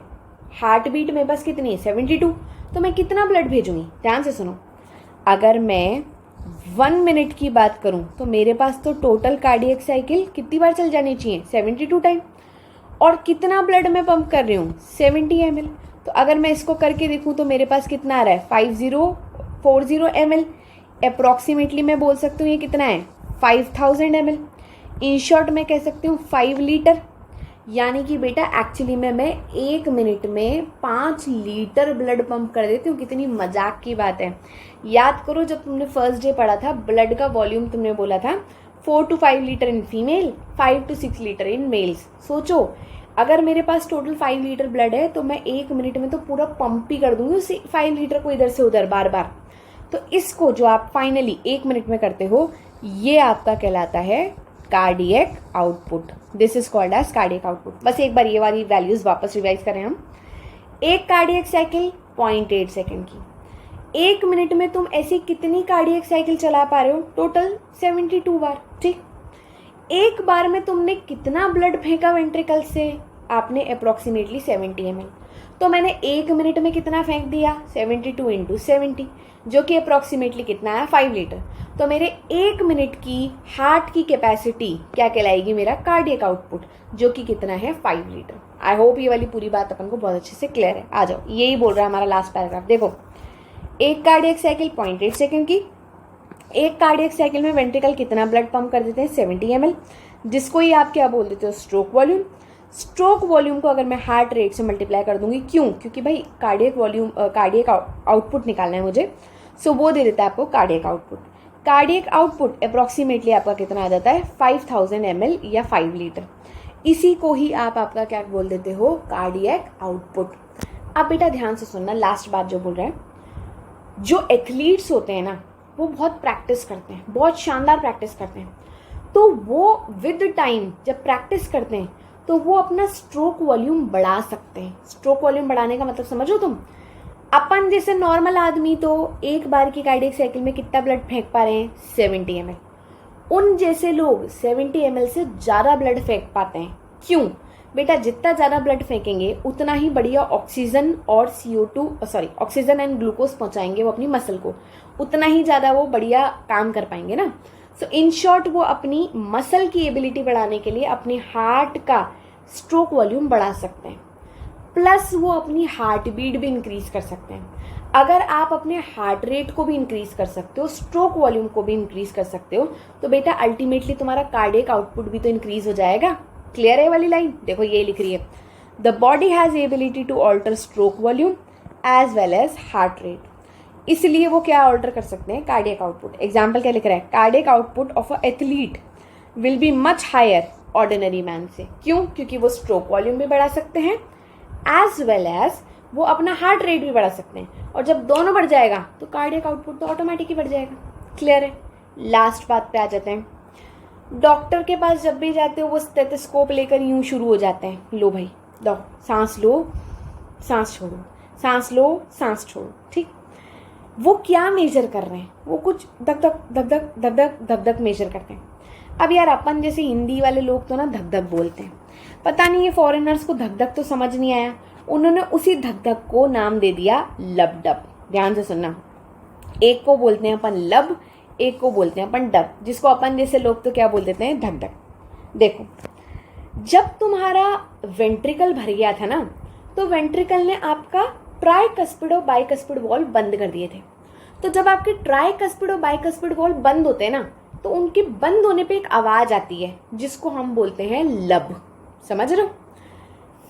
हार्ट बीट में बस कितनी है, 72। तो मैं कितना ब्लड भेजूंगी, ध्यान से सुनो। अगर मैं 1 मिनट की बात करूं तो मेरे पास तो टोटल कार्डियक साइकिल कितनी बार चल जानी चाहिए, 72 टाइम। और कितना ब्लड मैं पंप कर रही हूँ, 70 ml। तो अगर मैं इसको करके देखूं तो मेरे पास कितना आ रहा है, 5040 ml। अप्रॉक्सीमेटली मैं बोल सकती हूँ ये कितना है, 5000 ml। इन शॉर्ट मैं कह सकती हूँ 5 लीटर। यानी कि बेटा एक्चुअली में मैं 1 मिनट में 5 लीटर ब्लड पंप कर देती हूँ। कितनी मजाक की बात है। याद करो जब तुमने फर्स्ट डे पढ़ा था, ब्लड का वॉल्यूम तुमने बोला था 4 to 5 litre in female, 5 to 6 litre in males. सोचो अगर मेरे पास टोटल 5 लीटर ब्लड है तो मैं 1 मिनट में तो पूरा पंप ही कर दूंगी उस 5 लीटर को इधर से उधर बार बार। तो इसको जो आप फाइनली 1 मिनट में करते हो ये आपका कहलाता है cardiac output. This is called as cardiac output. बस एक बार ये वाली वैल्यूज वापस रिवाइज करें हम। एक कार्डियक साइकिल 0.8 सेकेंड की, 1 मिनट में तुम ऐसी कितनी कार्डियक साइकिल चला पा रहे हो? टोटल 72 बार। ठीक, एक बार में तुमने कितना ब्लड फेंका वेंट्रिकल से? आपने अप्रोक्सीमेटली 70 ml। तो मैंने 1 मिनट में कितना फेंक दिया? 72 इंटू 70, जो कि अप्रोक्सीमेटली कितना है? 5 लीटर। तो मेरे 1 मिनट की हार्ट की कैपेसिटी क्या कहलाएगी? मेरा कार्डियक आउटपुट, जो कि कितना है? 5 लीटर। आई होप ये वाली पूरी बात अपन को बहुत अच्छे से क्लियर है। आ जाओ, यही बोल रहा है हमारा लास्ट पैराग्राफ। देखो, एक कार्डियक साइकिल 0.8 सेकेंड की, एक कार्डियक साइकिल में वेंट्रिकल कितना ब्लड पंप कर देते हैं? 70 ml, जिसको ही आप क्या बोल देते हो? Stroke volume. स्ट्रोक वॉल्यूम को अगर मैं हार्ट रेट से मल्टीप्लाई कर दूंगी, क्यों? क्योंकि भाई कार्डियक वॉल्यूम कार्डियक आउटपुट निकालना है मुझे, सो वो दे देता है आपको cardiac output. Cardiac output approximately आपका कितना आ जाता है? 5000 ml या 5 लीटर। इसी को ही आप आपका क्या बोल देते हो? Cardiac output. अब बेटा ध्यान से सुनना, लास्ट बात जो बोल रहे हैं, जो एथलीट्स होते हैं ना वो बहुत प्रैक्टिस करते हैं, बहुत शानदार प्रैक्टिस करते हैं। तो वो विद टाइम जब प्रैक्टिस करते हैं तो वो अपना स्ट्रोक वॉल्यूम बढ़ा सकते हैं। स्ट्रोक वॉल्यूम बढ़ाने का मतलब समझो तुम, अपन जैसे नॉर्मल आदमी तो एक बार की कार्डियक साइकिल में कितना ब्लड फेंक पा रहे हैं? 70 ml। उन जैसे लोग 70 ml से ज़्यादा ब्लड फेंक पाते हैं। क्यों? बेटा जितना ज़्यादा ब्लड फेंकेंगे उतना ही बढ़िया ऑक्सीजन और ऑक्सीजन एंड ग्लूकोज पहुंचाएंगे वो अपनी मसल को, उतना ही ज़्यादा वो बढ़िया काम कर पाएंगे ना। सो इन शॉर्ट वो अपनी मसल की एबिलिटी बढ़ाने के लिए अपने हार्ट का स्ट्रोक वॉल्यूम बढ़ा सकते हैं, प्लस वो अपनी हार्ट बीट भी इंक्रीज कर सकते हैं। अगर आप अपने हार्ट रेट को भी इंक्रीज कर सकते हो, स्ट्रोक वॉल्यूम को भी इंक्रीज कर सकते हो, तो बेटा अल्टीमेटली तुम्हारा कार्डियक आउटपुट भी तो इंक्रीज हो जाएगा। क्लियर है वाली लाइन? देखो ये लिख रही है, the body has ability to alter stroke volume as well as heart rate. इसलिए वो क्या ऑल्टर कर सकते हैं? Cardiac output. एग्जाम्पल क्या लिख रहा है? Cardiac output of a athlete will be much higher ordinary man से। क्यों? क्योंकि वो स्ट्रोक वॉल्यूम भी बढ़ा सकते हैं एज वेल एज वो अपना हार्ट रेट भी बढ़ा सकते हैं, और जब दोनों बढ़ जाएगा तो कार्डियक आउटपुट तो ऑटोमेटिक ही बढ़ जाएगा। क्लियर है? लास्ट बात पे आ जाते हैं। डॉक्टर के पास जब भी जाते हो वो स्टेथोस्कोप लेकर यूं शुरू हो जाते हैं, लो भाई सांस लो सांस छोड़ो, सांस लो सांस छोड़ो। ठीक, वो क्या मेजर कर रहे हैं? वो कुछ धक धक धक धक धक धक धक धक मेजर करते हैं। अब यार अपन जैसे हिंदी वाले लोग तो ना धक धक बोलते हैं, पता नहीं ये फॉरेनर्स को धक धक तो समझ नहीं आया, उन्होंने उसी धक धक को नाम दे दिया लब डब। ध्यान से सुनना, एक को बोलते हैं अपन लब, एक को बोलते हैं अपन डब, जिसको अपन जैसे लोग तो क्या बोल देते हैं? धक धक। देखो, जब तुम्हारा वेंट्रिकल भर गया था ना, तो वेंट्रिकल ने आपका ट्राइकस्पिड और बाइकस्पिड वॉल्व बंद कर दिए थे। तो जब आपके ट्राइकस्पिड और बाइकस्पिड वॉल्व बंद होते हैं ना, तो उनके बंद होने पे एक आवाज आती है जिसको हम बोलते हैं लब। समझ रहे हो?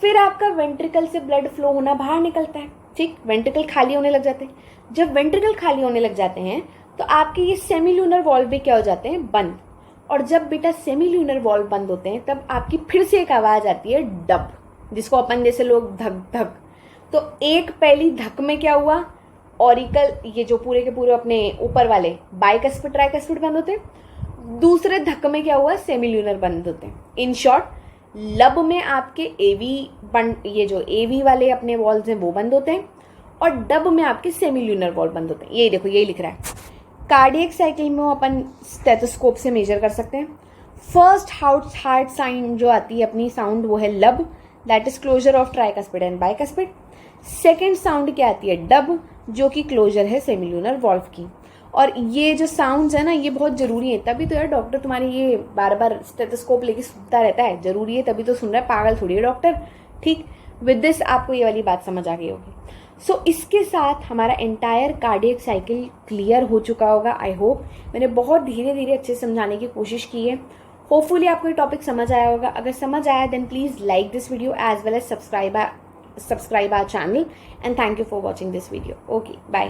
फिर आपका वेंट्रिकल से ब्लड फ्लो होना बाहर निकलता है। ठीक, वेंट्रिकल खाली होने लग जाते हैं। जब वेंट्रिकल खाली होने लग जाते हैं तो आपके ये सेमील्यूनर वॉल्व भी क्या हो जाते हैं? बंद। और जब बेटा सेमील्यूनर वॉल्व बंद होते हैं तब आपकी फिर से एक आवाज आती है डब, जिसको अपन जैसे लोग धक धक। तो एक पहली धक में क्या हुआ? ऑरिकल, ये जो पूरे के पूरे अपने ऊपर वाले बाइकस्पिड ट्राइकस्पिड बंद होते हैं। दूसरे धक में क्या हुआ? सेमील्यूनर बंद होते हैं। इन शॉर्ट, लब में आपके ये जो एवी वाले अपने वॉल्व्स हैं वो बंद होते हैं, और डब में आपके सेमील्यूनर वॉल्व बंद होते हैं। ये देखो, यही लिख रहा है। कार्डियक साइकिल में अपन स्टेथोस्कोप से मेजर कर सकते हैं। फर्स्ट हार्ट साइन जो आती है अपनी साउंड, वो है lub, that is closure of tricuspid and bicuspid. Second sound क्या आती है? डब, जो कि क्लोजर है सेमील्यूनर वॉल्व की। और ये जो साउंड्स है ना, ये बहुत जरूरी है, तभी तो यार डॉक्टर तुम्हारी ये बार बार स्टेथोस्कोप लेके सुनता रहता है। जरूरी है तभी तो सुन रहा है, पागल थोड़ी है डॉक्टर। ठीक, विद दिस आपको ये वाली बात समझ आ गई होगी। सो इसके साथ हमारा एंटायर कार्डियक साइकिल क्लियर हो चुका होगा। आई होप मैंने बहुत धीरे धीरे अच्छे से समझाने की कोशिश की है। होपफुली आपको ये टॉपिक समझ आया होगा। अगर समझ आया then please like this video as well as subscribe our channel, and thank you for watching this video. Okay, bye.